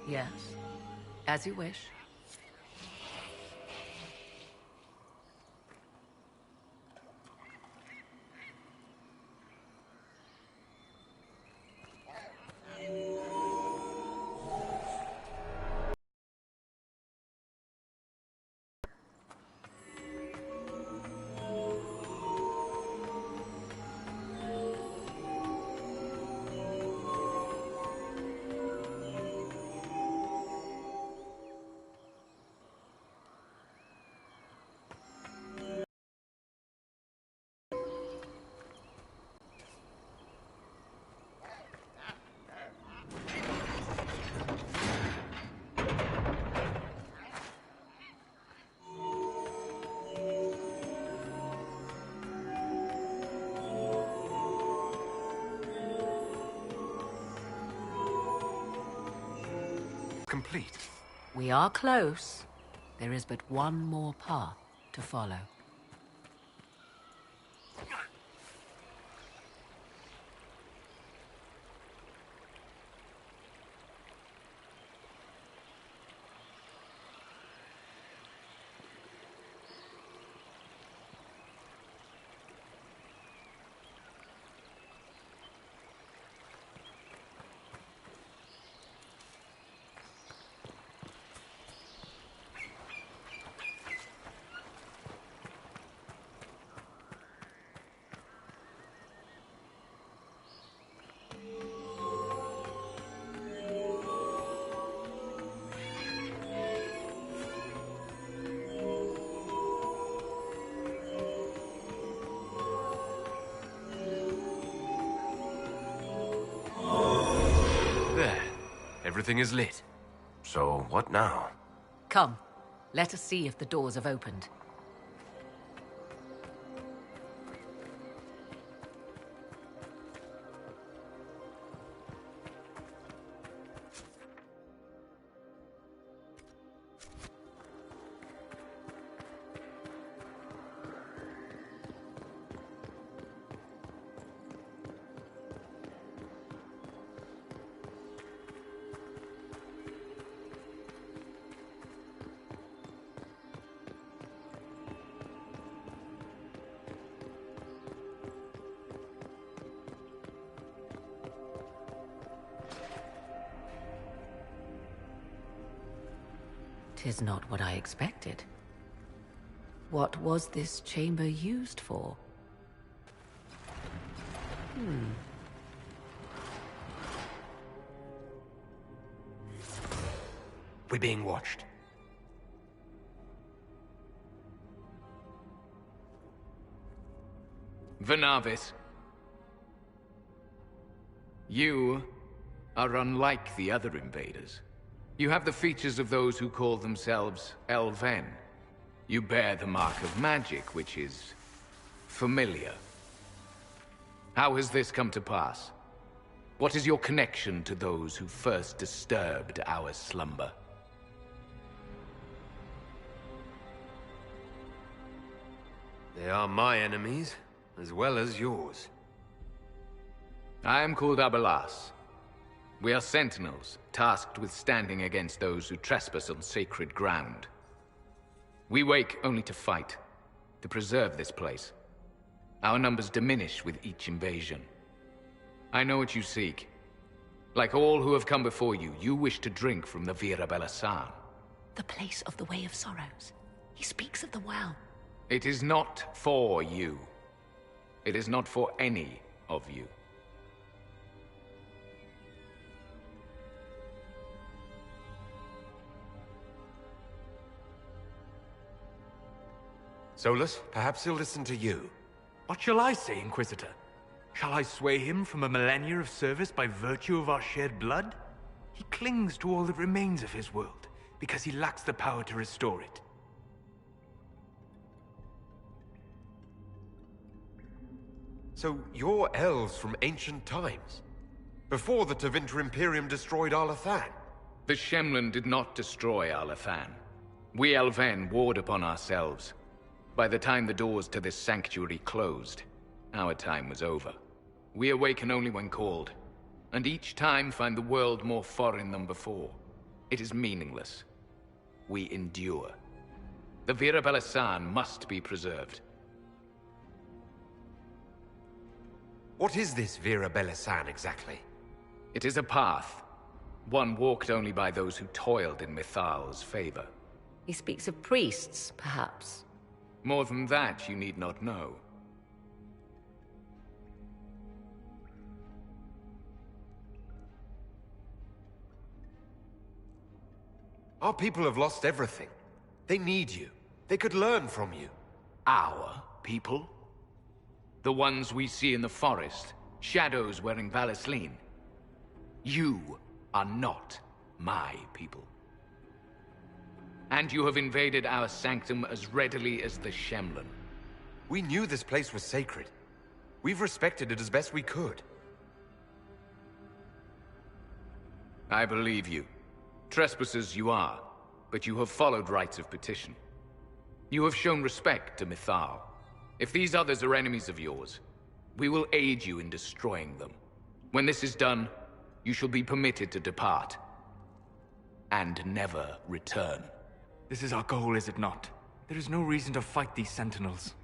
[SPEAKER 11] Yes. As you wish.
[SPEAKER 12] complete.
[SPEAKER 11] We are close. There is but one more path to follow.
[SPEAKER 1] There. Everything is lit.
[SPEAKER 3] So, what now?
[SPEAKER 11] Come, let us see if the doors have opened. Tis not what I expected. What was this chamber used for?
[SPEAKER 1] We're being watched.
[SPEAKER 17] Venavis. You are unlike the other invaders. You have the features of those who call themselves Elven. You bear the mark of magic, which is familiar. How has this come to pass? What is your connection to those who first disturbed our slumber?
[SPEAKER 1] They are my enemies, as well as yours.
[SPEAKER 17] I am called Abelas. We are sentinels, tasked with standing against those who trespass on sacred ground. We wake only to fight, to preserve this place. Our numbers diminish with each invasion. I know what you seek. Like all who have come before you, you wish to drink from the Vira Belasan.
[SPEAKER 11] The place of the Way of Sorrows. He speaks of the well.
[SPEAKER 17] It is not for you. It is not for any of you.
[SPEAKER 1] Solus, perhaps he'll listen to you.
[SPEAKER 14] What shall I say, Inquisitor? Shall I sway him from a millennia of service by virtue of our shared blood? He clings to all that remains of his world, because he lacks the power to restore it.
[SPEAKER 1] So you're elves from ancient times? Before the Tevinter Imperium destroyed Arlathan?
[SPEAKER 17] The Shemlen did not destroy Arlathan. We Elven warred upon ourselves. By the time the doors to this sanctuary closed, our time was over. We awaken only when called, and each time find the world more foreign than before. It is meaningless. We endure. The Vira Belasan must be preserved.
[SPEAKER 1] What is this Vira Belasan exactly?
[SPEAKER 17] It is a path, one walked only by those who toiled in Mithal's favor.
[SPEAKER 11] He speaks of priests, perhaps.
[SPEAKER 17] More than that, you need not know.
[SPEAKER 1] Our people have lost everything. They need you. They could learn from you.
[SPEAKER 17] Our people? The ones we see in the forest, shadows wearing Valisleen. You are not my people. And you have invaded our sanctum as readily as the Shemlen.
[SPEAKER 1] We knew this place was sacred. We've respected it as best we could.
[SPEAKER 17] I believe you. Trespassers you are, but you have followed rites of petition. You have shown respect to Mythal. If these others are enemies of yours, we will aid you in destroying them. When this is done, you shall be permitted to depart. And never return.
[SPEAKER 14] This is our goal, is it not? There is no reason to fight these sentinels.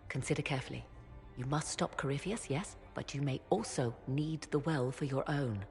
[SPEAKER 11] Consider carefully. You must stop Corypheus, yes, but you may also need the well for your own.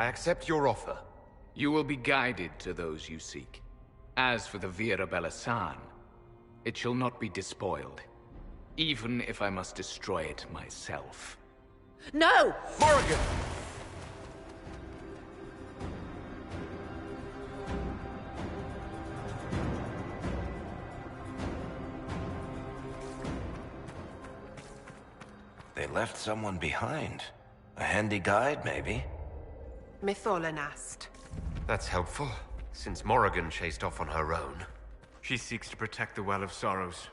[SPEAKER 1] I accept your offer.
[SPEAKER 17] You will be guided to those you seek. As for the Vira Belasan, it shall not be despoiled, even if I must destroy it myself.
[SPEAKER 11] No!
[SPEAKER 1] Morrigan!
[SPEAKER 3] They left someone behind. A handy guide, maybe?
[SPEAKER 13] Mytholan asked.
[SPEAKER 1] That's helpful, since Morrigan chased off on her own.
[SPEAKER 14] She seeks to protect the Well of Sorrows.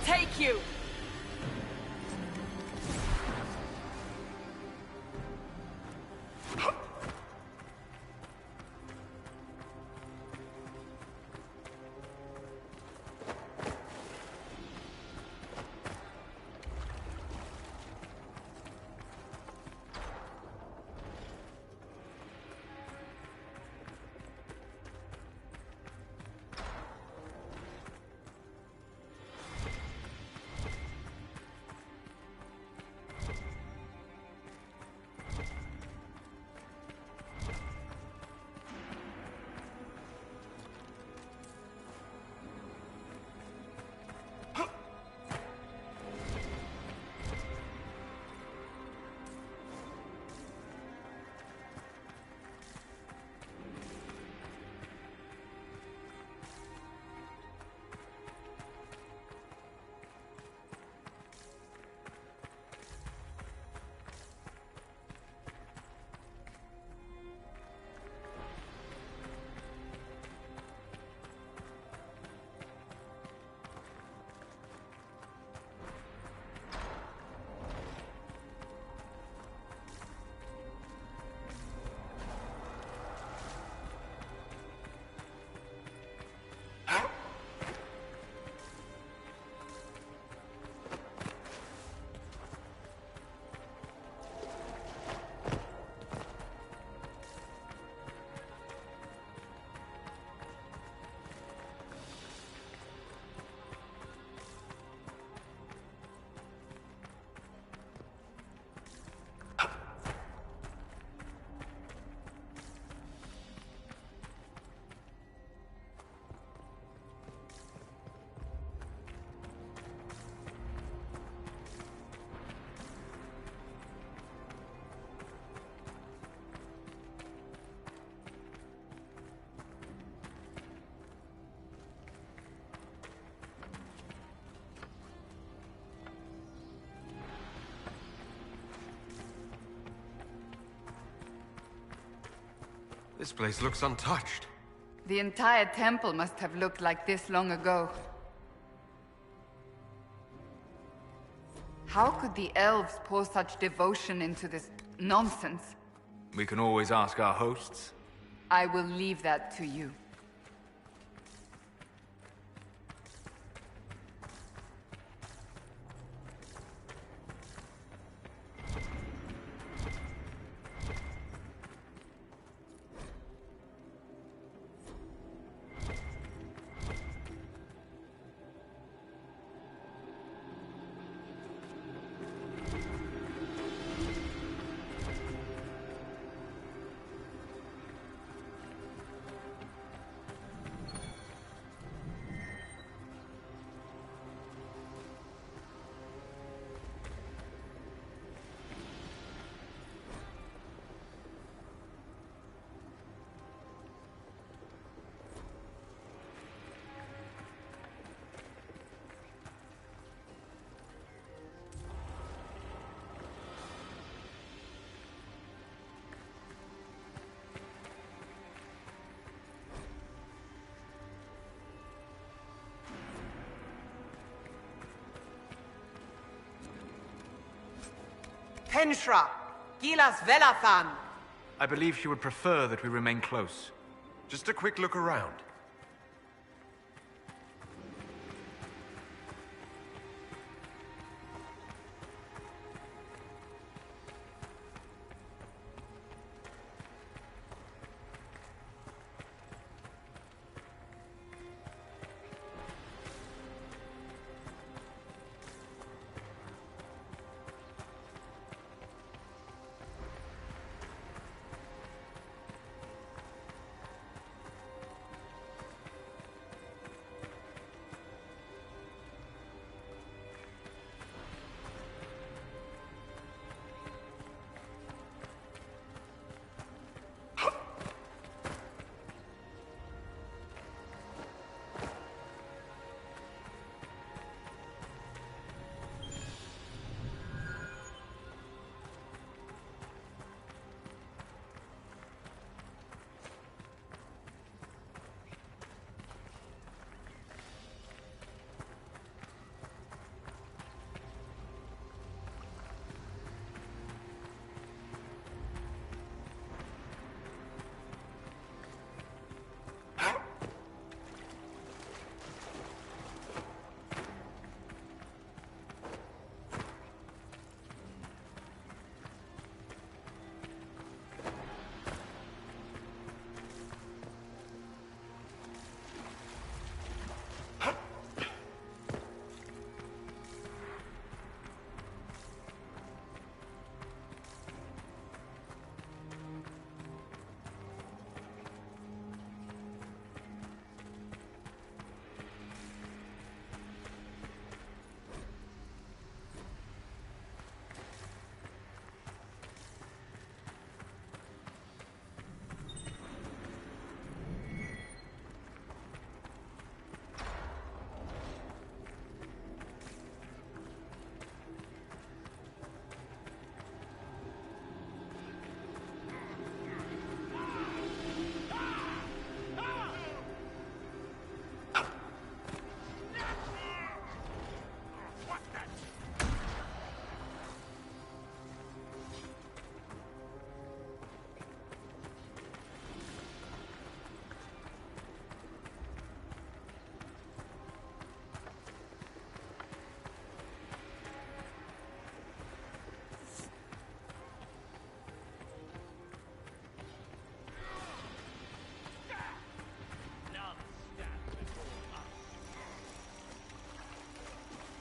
[SPEAKER 2] Take you!
[SPEAKER 1] This place looks untouched.
[SPEAKER 2] The entire temple must have looked like this long ago. How could the elves pour such devotion into this nonsense?
[SPEAKER 14] We can always ask our hosts.
[SPEAKER 2] I will leave that to you.
[SPEAKER 18] Henshra, Gilas Velathan.
[SPEAKER 14] I believe she would prefer that we remain close.
[SPEAKER 1] Just a quick look around.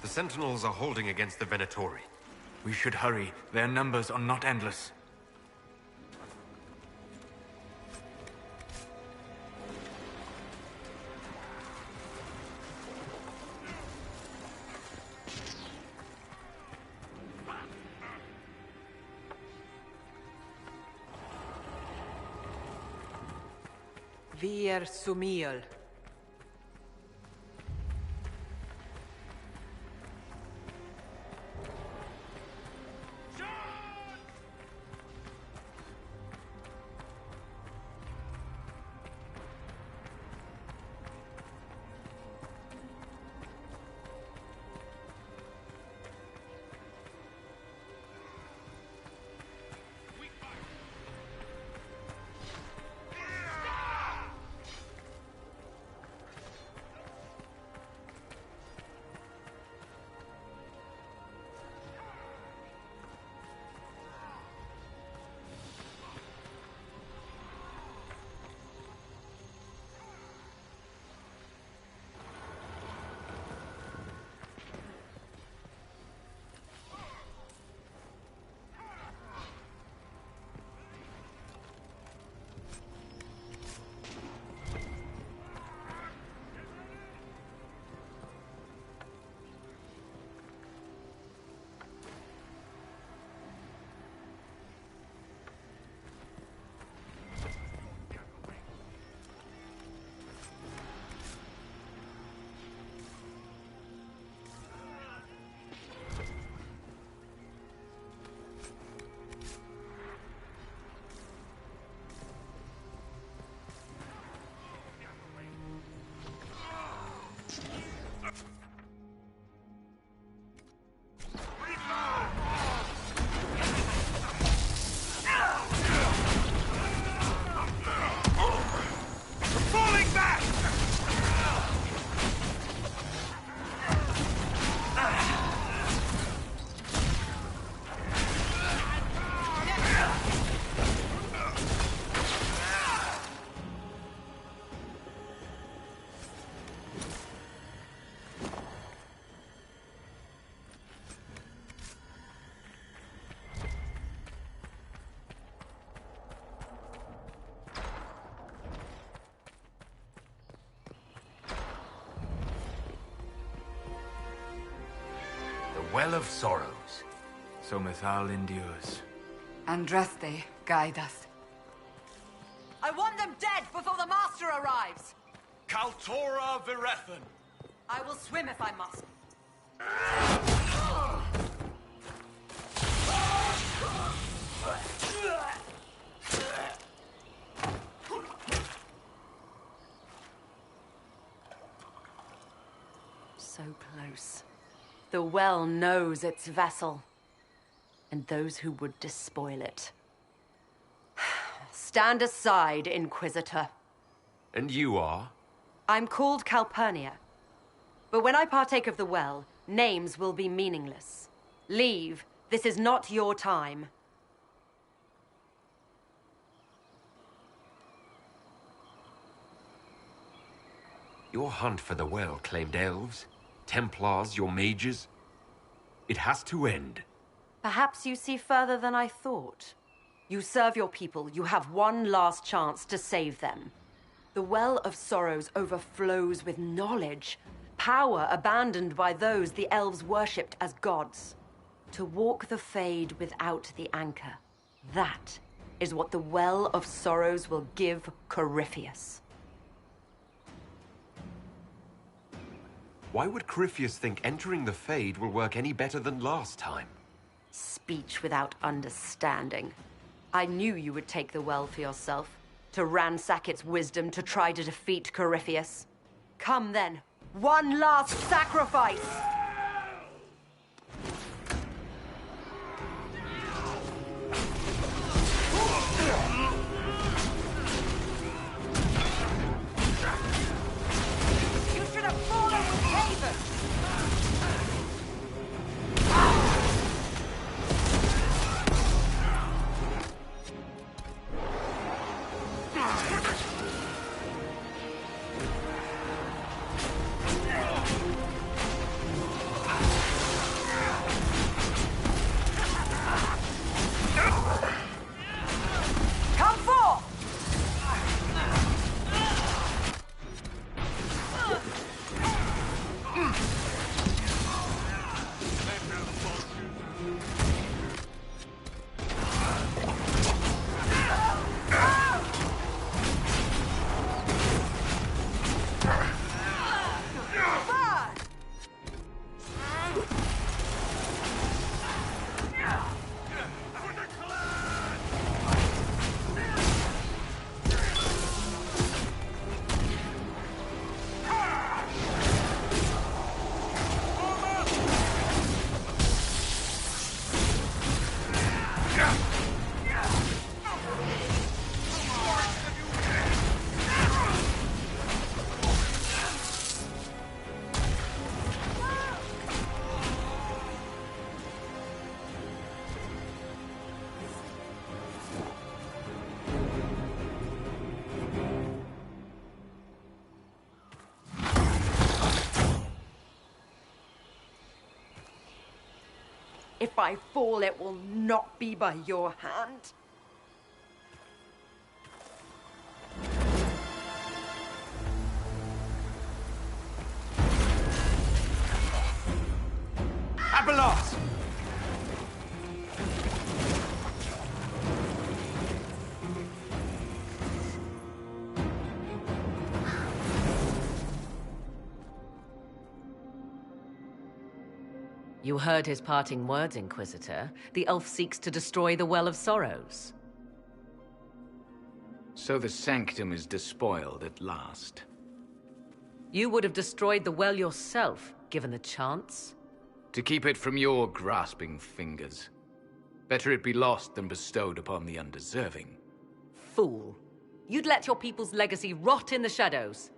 [SPEAKER 1] The Sentinels are holding against the Venatori.
[SPEAKER 14] We should hurry. Their numbers are not endless.
[SPEAKER 18] Vir Sumiel.
[SPEAKER 16] Well of Sorrows.
[SPEAKER 14] So Mythal endures.
[SPEAKER 2] Andraste, guide us.
[SPEAKER 5] I want them dead before the Master arrives!
[SPEAKER 16] Kaltora Virethan.
[SPEAKER 5] I will swim if I must. So close. The well knows its vessel, and those who would despoil it. Stand aside, Inquisitor.
[SPEAKER 1] And you are?
[SPEAKER 5] I'm called Calpurnia. But when I partake of the well, names will be meaningless. Leave. This is not your time.
[SPEAKER 1] Your hunt for the well claimed elves, Templars, your mages. It has to end.
[SPEAKER 5] Perhaps you see further than I thought. You serve your people. You have one last chance to save them. The Well of Sorrows overflows with knowledge, power abandoned by those the elves worshipped as gods. To walk the Fade without the anchor. That is what the Well of Sorrows will give Corypheus.
[SPEAKER 1] Why would Corypheus think entering the Fade will work any better than last time?
[SPEAKER 5] Speech without understanding. I knew you would take the well for yourself, to ransack its wisdom to try to defeat Corypheus. Come then, one last sacrifice! You should have fallen with Haven! Come forth! If I fall, it will not be by your hand.
[SPEAKER 16] Abelas!
[SPEAKER 11] You heard his parting words, Inquisitor. The elf seeks to destroy the Well of Sorrows.
[SPEAKER 17] So the Sanctum is despoiled at last.
[SPEAKER 11] You would have destroyed the well yourself, given the chance.
[SPEAKER 17] To keep it from your grasping fingers. Better it be lost than bestowed upon the undeserving.
[SPEAKER 11] Fool. You'd let your people's legacy rot in the shadows.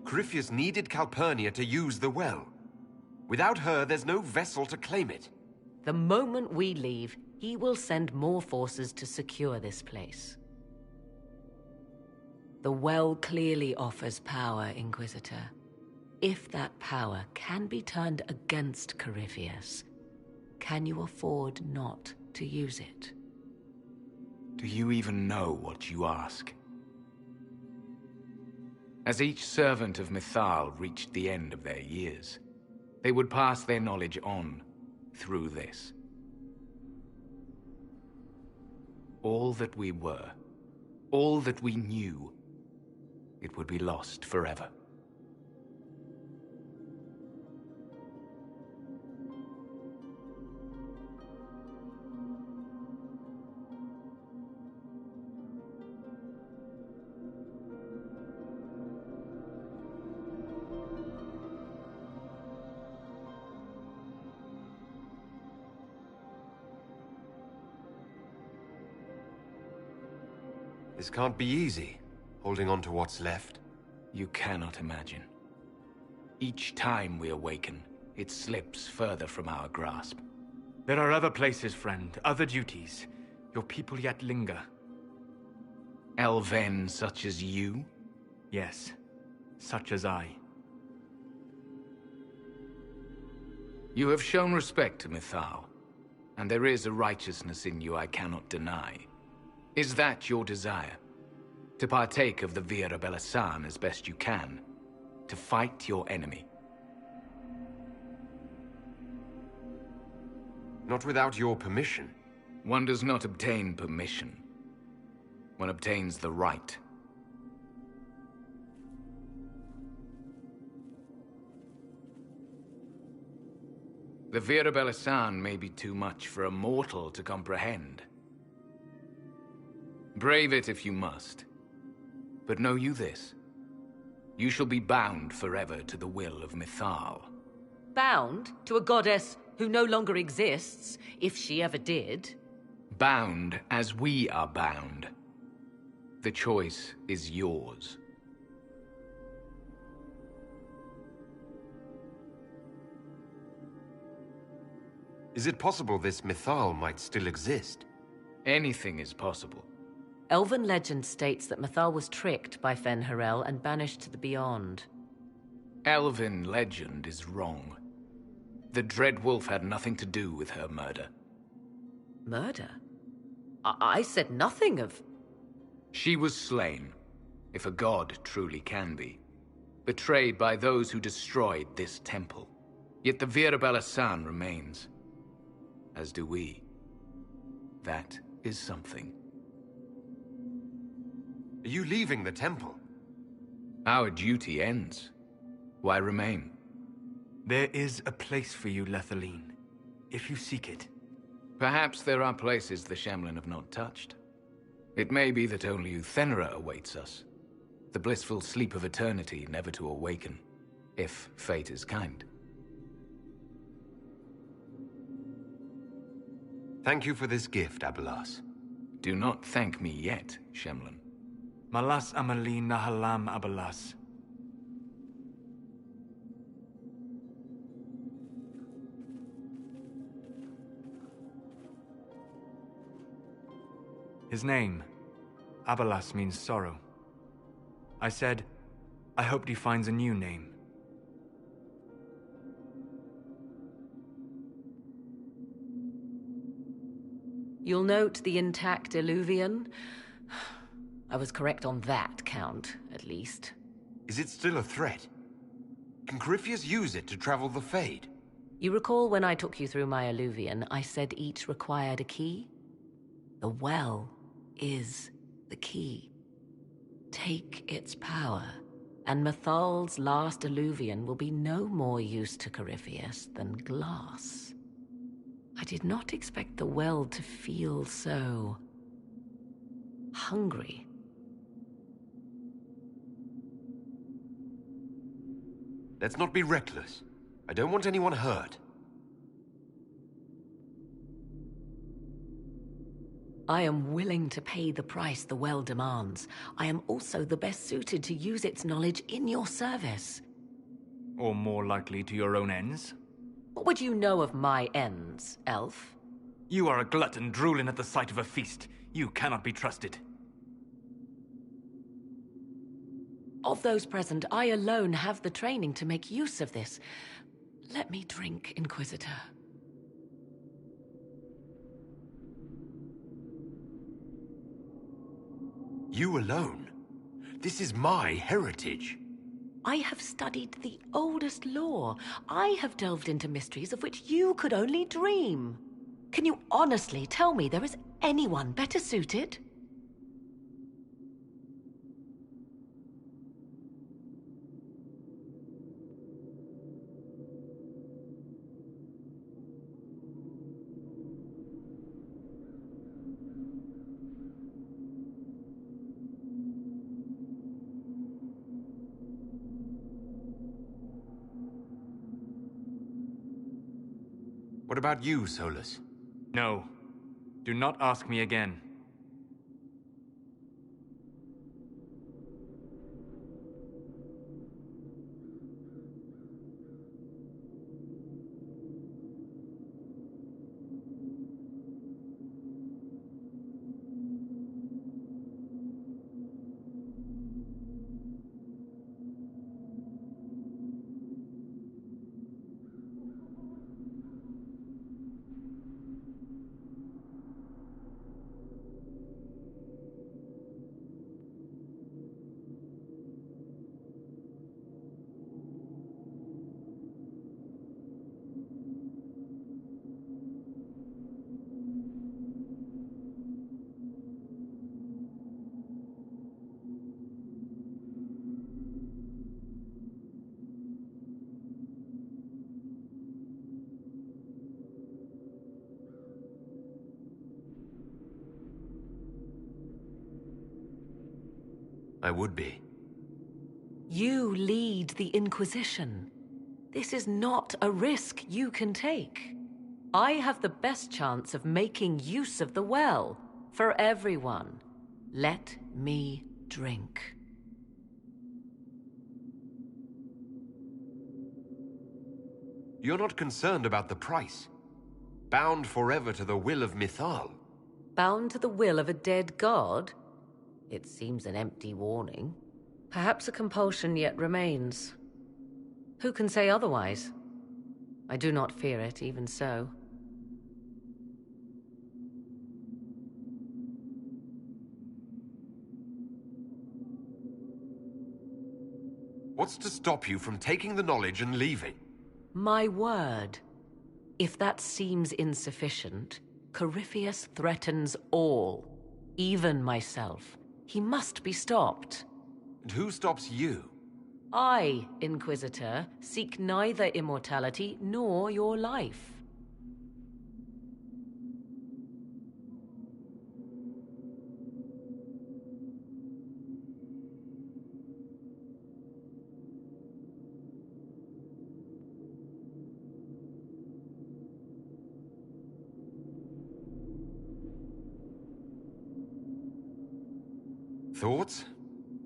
[SPEAKER 1] Corypheus needed Calpurnia to use the well. Without her, there's no vessel to claim it.
[SPEAKER 11] The moment we leave, he will send more forces to secure this place. The well clearly offers power, Inquisitor. If that power can be turned against Corypheus, can you afford not to use it?
[SPEAKER 17] Do you even know what you ask? As each servant of Mythal reached the end of their years, they would pass their knowledge on through this. All that we were, all that we knew, it would be lost forever.
[SPEAKER 1] This can't be easy, holding on to what's left.
[SPEAKER 17] You cannot imagine. Each time we awaken, it slips further from our grasp.
[SPEAKER 14] There are other places, friend, other duties. Your people yet linger.
[SPEAKER 17] Elven such as you?
[SPEAKER 14] Yes, such as I.
[SPEAKER 17] You have shown respect to Mythal, and there is a righteousness in you I cannot deny. Is that your desire? To partake of the Via Belasan as best you can? To fight your enemy?
[SPEAKER 1] Not without your permission.
[SPEAKER 17] One does not obtain permission. One obtains the right. The Via Belasan may be too much for a mortal to comprehend. Brave it if you must. But know you this. You shall be bound forever to the will of Mythal.
[SPEAKER 11] Bound to a goddess who no longer exists, if she ever did.
[SPEAKER 17] Bound as we are bound. The choice is yours.
[SPEAKER 1] Is it possible this Mythal might still exist?
[SPEAKER 17] Anything is possible.
[SPEAKER 11] Elven legend states that Mythal was tricked by Fen-Harel and banished to the Beyond.
[SPEAKER 17] Elven legend is wrong. The Dread Wolf had nothing to do with her murder.
[SPEAKER 11] Murder? I said nothing of...
[SPEAKER 17] She was slain, if a god truly can be. Betrayed by those who destroyed this temple. Yet the Via Belasan remains. As do we. That is something.
[SPEAKER 1] Are you leaving the temple?
[SPEAKER 17] Our duty ends. Why remain?
[SPEAKER 14] There is a place for you, Lethaline, if you seek it.
[SPEAKER 17] Perhaps there are places the Shemlin have not touched. It may be that only Uthenera awaits us. The blissful sleep of eternity, never to awaken, if fate is kind.
[SPEAKER 1] Thank you for this gift, Abelas.
[SPEAKER 17] Do not thank me yet, Shemlin.
[SPEAKER 14] Malas Amalin Nahalam Abelas. His name, Abelas, means sorrow. I said, I hoped he finds a new name.
[SPEAKER 11] You'll note the intact Illuvian. I was correct on that count, at least.
[SPEAKER 1] Is it still a threat? Can Corypheus use it to travel the Fade?
[SPEAKER 11] You recall when I took you through my Illuvian, I said each required a key? The well is the key. Take its power, and Mythal's last Illuvian will be no more use to Corypheus than glass. I did not expect the well to feel so... hungry.
[SPEAKER 1] Let's not be reckless. I don't want anyone hurt.
[SPEAKER 11] I am willing to pay the price the well demands. I am also the best suited to use its knowledge in your service.
[SPEAKER 14] Or more likely to your own ends?
[SPEAKER 11] What would you know of my ends, elf?
[SPEAKER 14] You are a glutton drooling at the sight of a feast. You cannot be trusted.
[SPEAKER 11] Of those present, I alone have the training to make use of this. Let me drink, Inquisitor.
[SPEAKER 1] You alone? This is my heritage.
[SPEAKER 11] I have studied the oldest lore. I have delved into mysteries of which you could only dream. Can you honestly tell me there is anyone better suited?
[SPEAKER 1] What about you, Solus?
[SPEAKER 14] No. Do not ask me again.
[SPEAKER 1] I would be.
[SPEAKER 11] You lead the Inquisition. This is not a risk you can take. I have the best chance of making use of the well for everyone. Let me drink.
[SPEAKER 1] You're not concerned about the price. Bound forever to the will of Mythal.
[SPEAKER 11] Bound to the will of a dead god? It seems an empty warning. Perhaps a compulsion yet remains. Who can say otherwise? I do not fear it, even so.
[SPEAKER 1] What's to stop you from taking the knowledge and leaving?
[SPEAKER 11] My word. If that seems insufficient, Corypheus threatens all, even myself. He must be stopped.
[SPEAKER 1] And who stops you?
[SPEAKER 11] I, Inquisitor, seek neither immortality nor your life.
[SPEAKER 1] Thoughts?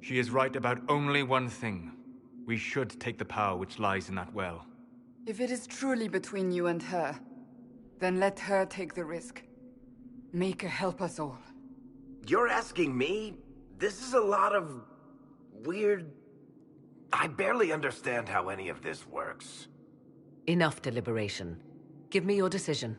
[SPEAKER 14] She is right about only one thing. We should take the power which lies in that well.
[SPEAKER 2] If it is truly between you and her, then let her take the risk. Make her help us all.
[SPEAKER 3] You're asking me? This is a lot of... weird... I barely understand how any of this works.
[SPEAKER 11] Enough deliberation. Give me your decision.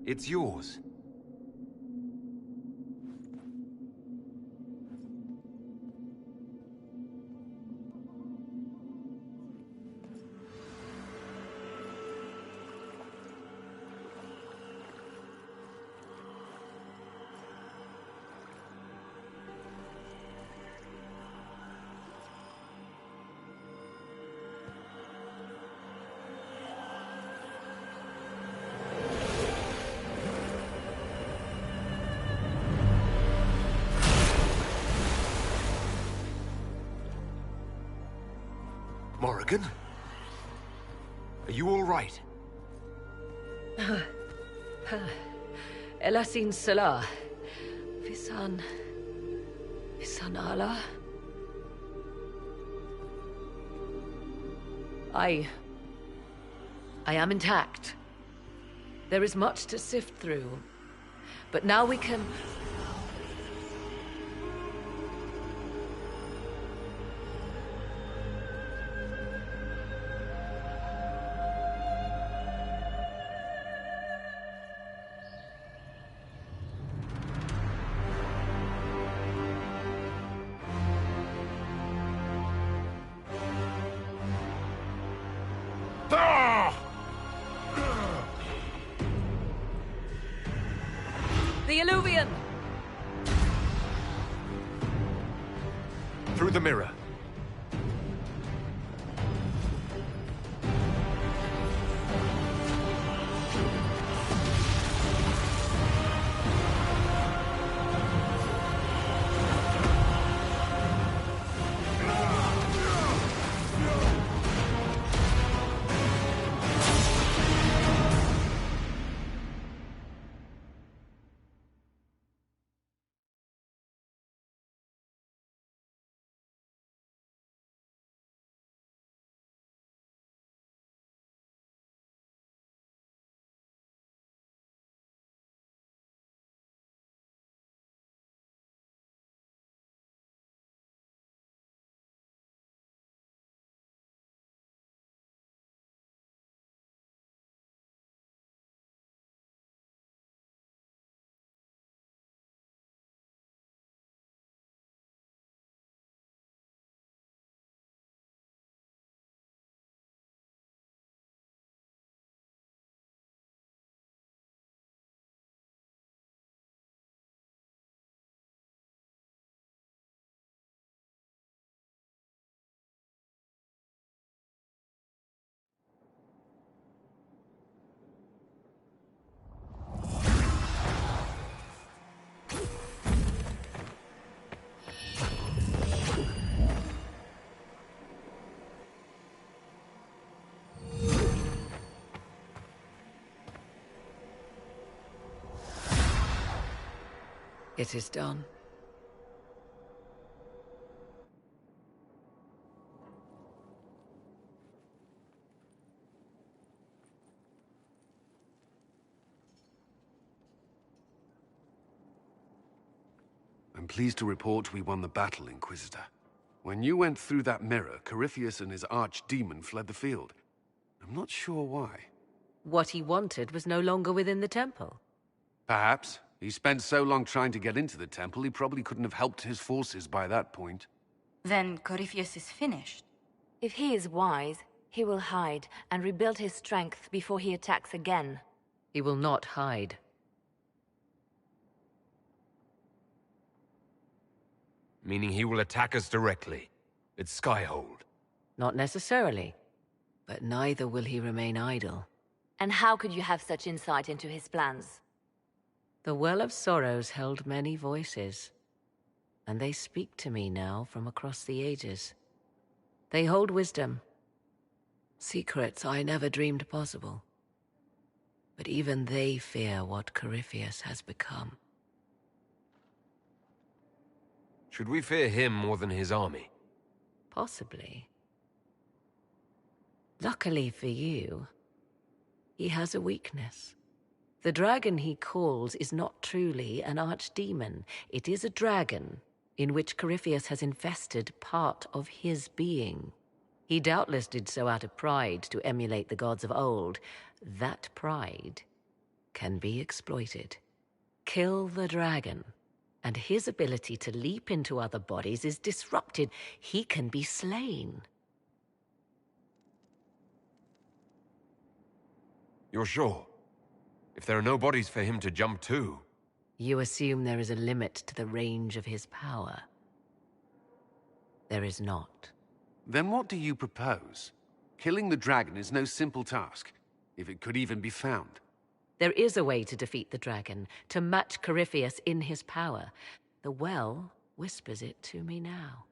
[SPEAKER 1] It's yours. Morrigan? Are you all right?
[SPEAKER 11] Elasin Salah. Visan Allah. I am intact. There is much to sift through, but now we can... The Illuvian!
[SPEAKER 1] Through the mirror.
[SPEAKER 11] It is done.
[SPEAKER 19] I'm pleased to report we won the battle, Inquisitor. When you went through that mirror, Corypheus and his archdemon fled the field. I'm not sure why.
[SPEAKER 11] What he wanted was no longer within the temple.
[SPEAKER 19] Perhaps. He spent so long trying to get into the temple, he probably couldn't have helped his forces by that point.
[SPEAKER 10] Then Corypheus is finished.
[SPEAKER 7] If he is wise, he will hide and rebuild his strength before he attacks again.
[SPEAKER 11] He will not hide.
[SPEAKER 1] Meaning he will attack us directly. It's Skyhold.
[SPEAKER 11] Not necessarily. But neither will he remain idle.
[SPEAKER 7] And how could you have such insight into his plans?
[SPEAKER 11] The Well of Sorrows held many voices, and they speak to me now from across the ages. They hold wisdom, secrets I never dreamed possible. But even they fear what Corypheus has become.
[SPEAKER 1] Should we fear him more than his army?
[SPEAKER 11] Possibly. Luckily for you, he has a weakness. The dragon he calls is not truly an archdemon. It is a dragon in which Corypheus has infested part of his being. He doubtless did so out of pride to emulate the gods of old. That pride can be exploited. Kill the dragon, and his ability to leap into other bodies is disrupted. He can be slain.
[SPEAKER 1] You're sure? If there are no bodies for him to jump to...
[SPEAKER 11] You assume there is a limit to the range of his power. There is not.
[SPEAKER 19] Then what do you propose? Killing the dragon is no simple task, if it could even be found.
[SPEAKER 11] There is a way to defeat the dragon, to match Corypheus in his power. The well whispers it to me now.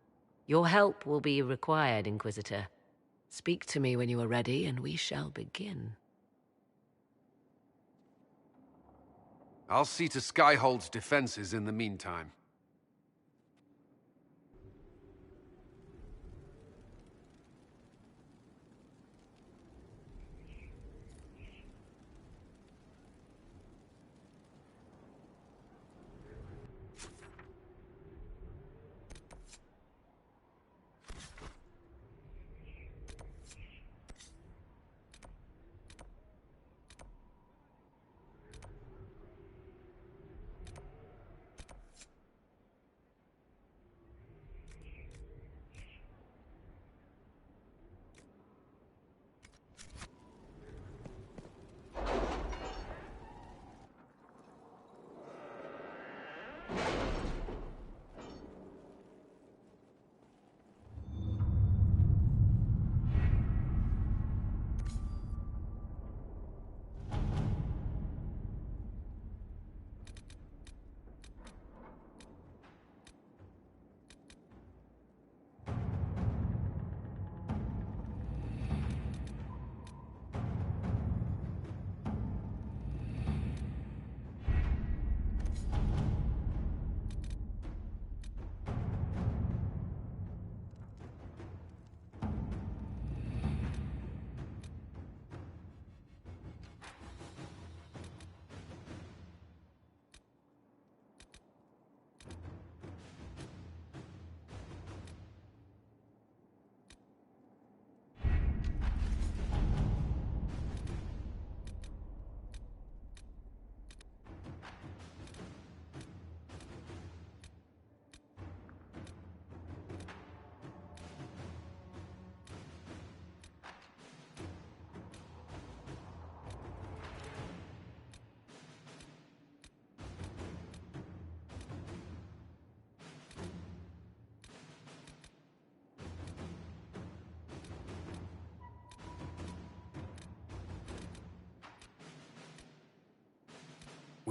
[SPEAKER 11] Your help will be required, Inquisitor. Speak to me when you are ready, and we shall begin.
[SPEAKER 19] I'll see to Skyhold's defenses in the meantime.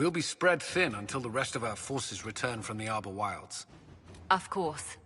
[SPEAKER 12] We'll be spread thin until the rest of our forces return from the Arbor Wilds.
[SPEAKER 10] Of course.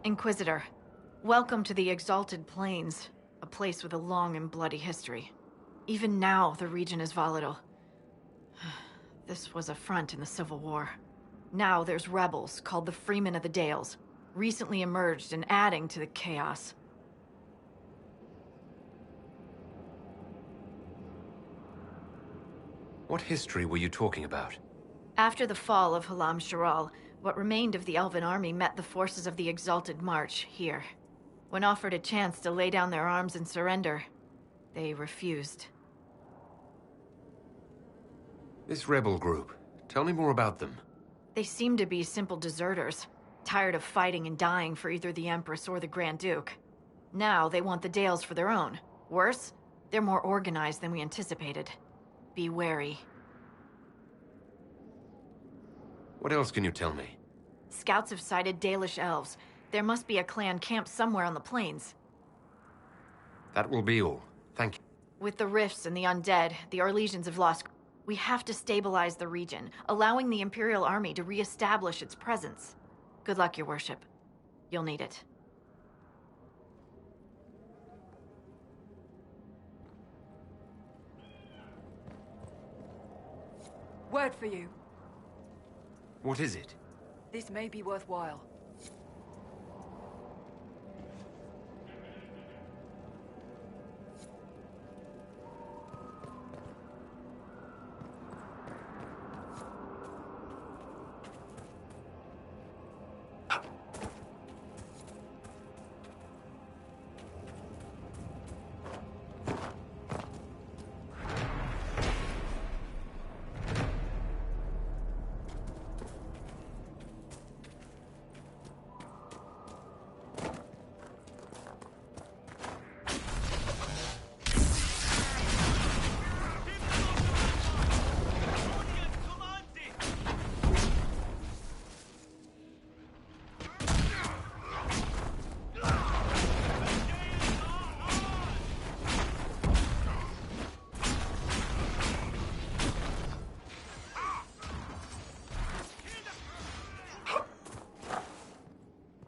[SPEAKER 8] Inquisitor, welcome to the Exalted Plains, a place with a long and bloody history. Even now, the region is volatile. This was a front in the Civil War. Now there's rebels called the Freemen of the Dales, recently emerged and adding to the chaos.
[SPEAKER 1] What history were you talking about?
[SPEAKER 8] After the fall of Halam Sharal, what remained of the Elven army met the forces of the Exalted March here. When offered a chance to lay down their arms and surrender, they refused.
[SPEAKER 1] This rebel group, tell me more about them.
[SPEAKER 8] They seem to be simple deserters, tired of fighting and dying for either the Empress or the Grand Duke. Now they want the Dales for their own. Worse, they're more organized than we anticipated. Be wary.
[SPEAKER 1] What else can you tell me?
[SPEAKER 8] Scouts have sighted Dalish elves. There must be a clan camped somewhere on the plains.
[SPEAKER 1] That will be all. Thank you.
[SPEAKER 8] With the rifts and the undead, the Orlesians have lost. We have to stabilize the region, allowing the Imperial Army to re-establish its presence. Good luck, Your Worship. You'll need it.
[SPEAKER 2] Word for you.
[SPEAKER 1] What is it?
[SPEAKER 2] This may be worthwhile.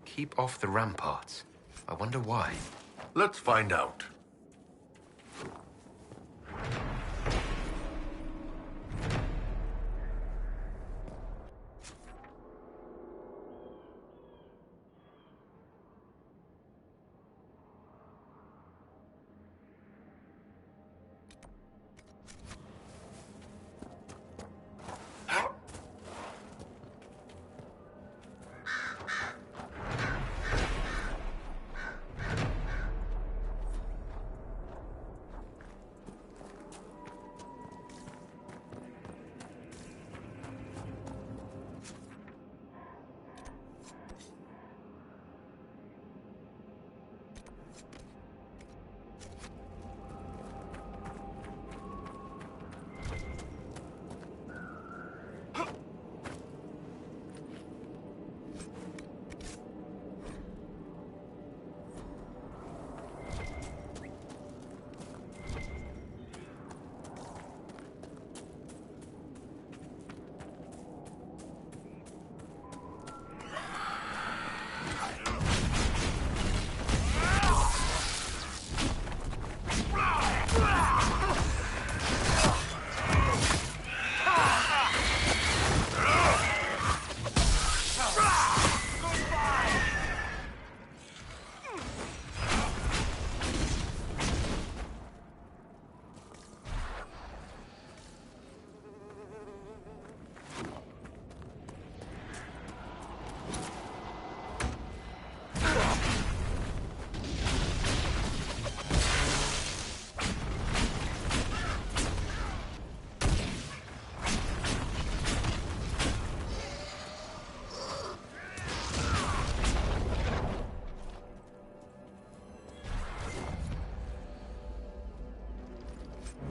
[SPEAKER 1] Keep off the ramparts. I wonder why.
[SPEAKER 9] Let's find out.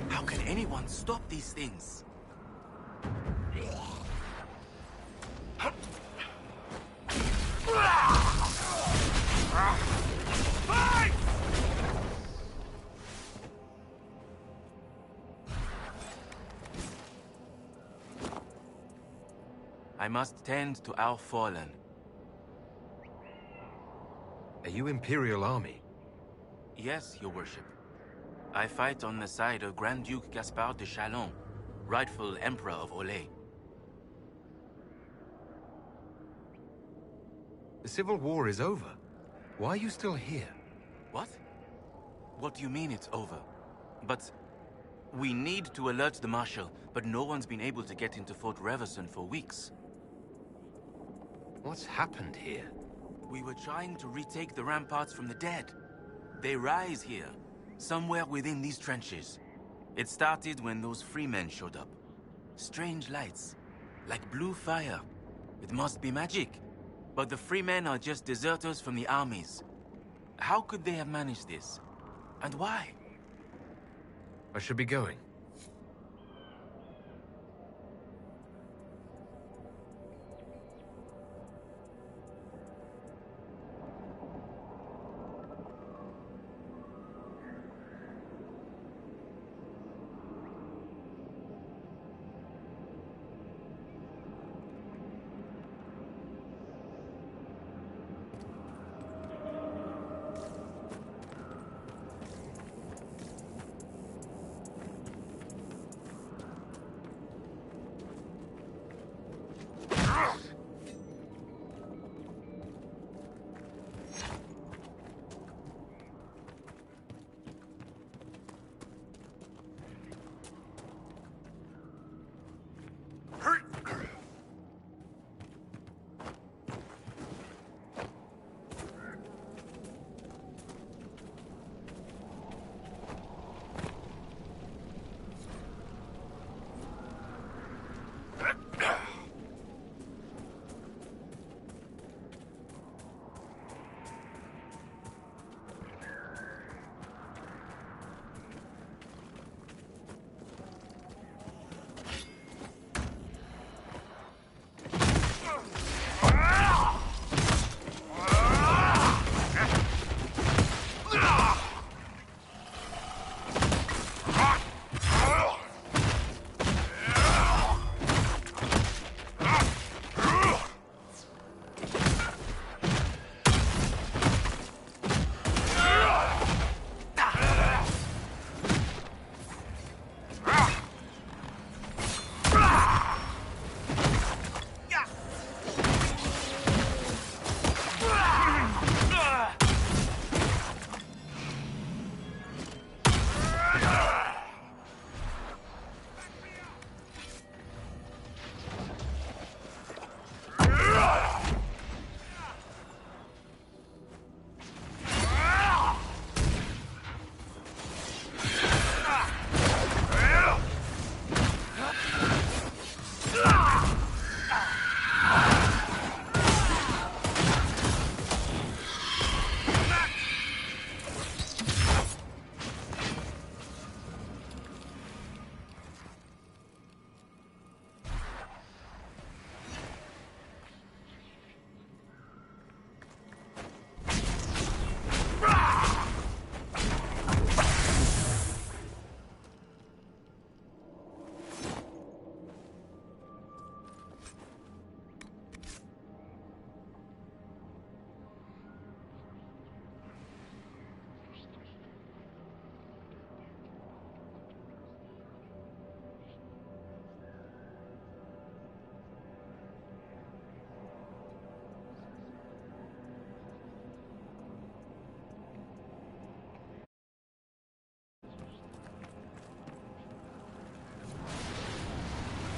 [SPEAKER 15] How can anyone stop these things? I must tend to our fallen.
[SPEAKER 1] Are you Imperial Army?
[SPEAKER 15] Yes, Your Worship. I fight on the side of Grand Duke Gaspard de Chalon, rightful Emperor of Olay.
[SPEAKER 1] The Civil War is over. Why are you still here?
[SPEAKER 15] What? What do you mean it's over? But We need to alert the Marshal, but no one's been able to get into Fort Reverson for weeks.
[SPEAKER 1] What's happened here?
[SPEAKER 15] We were trying to retake the ramparts from the dead. They rise here, somewhere within these trenches. It started when those freemen showed up. Strange lights, like blue fire. It must be magic. But the freemen are just deserters from the armies. How could they have managed this? And why?
[SPEAKER 1] I should be going.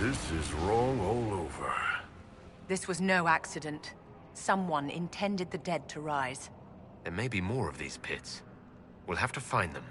[SPEAKER 19] This is wrong all over.
[SPEAKER 13] This was no accident. Someone intended the dead to rise.
[SPEAKER 1] There may be more of these pits. We'll have to find them.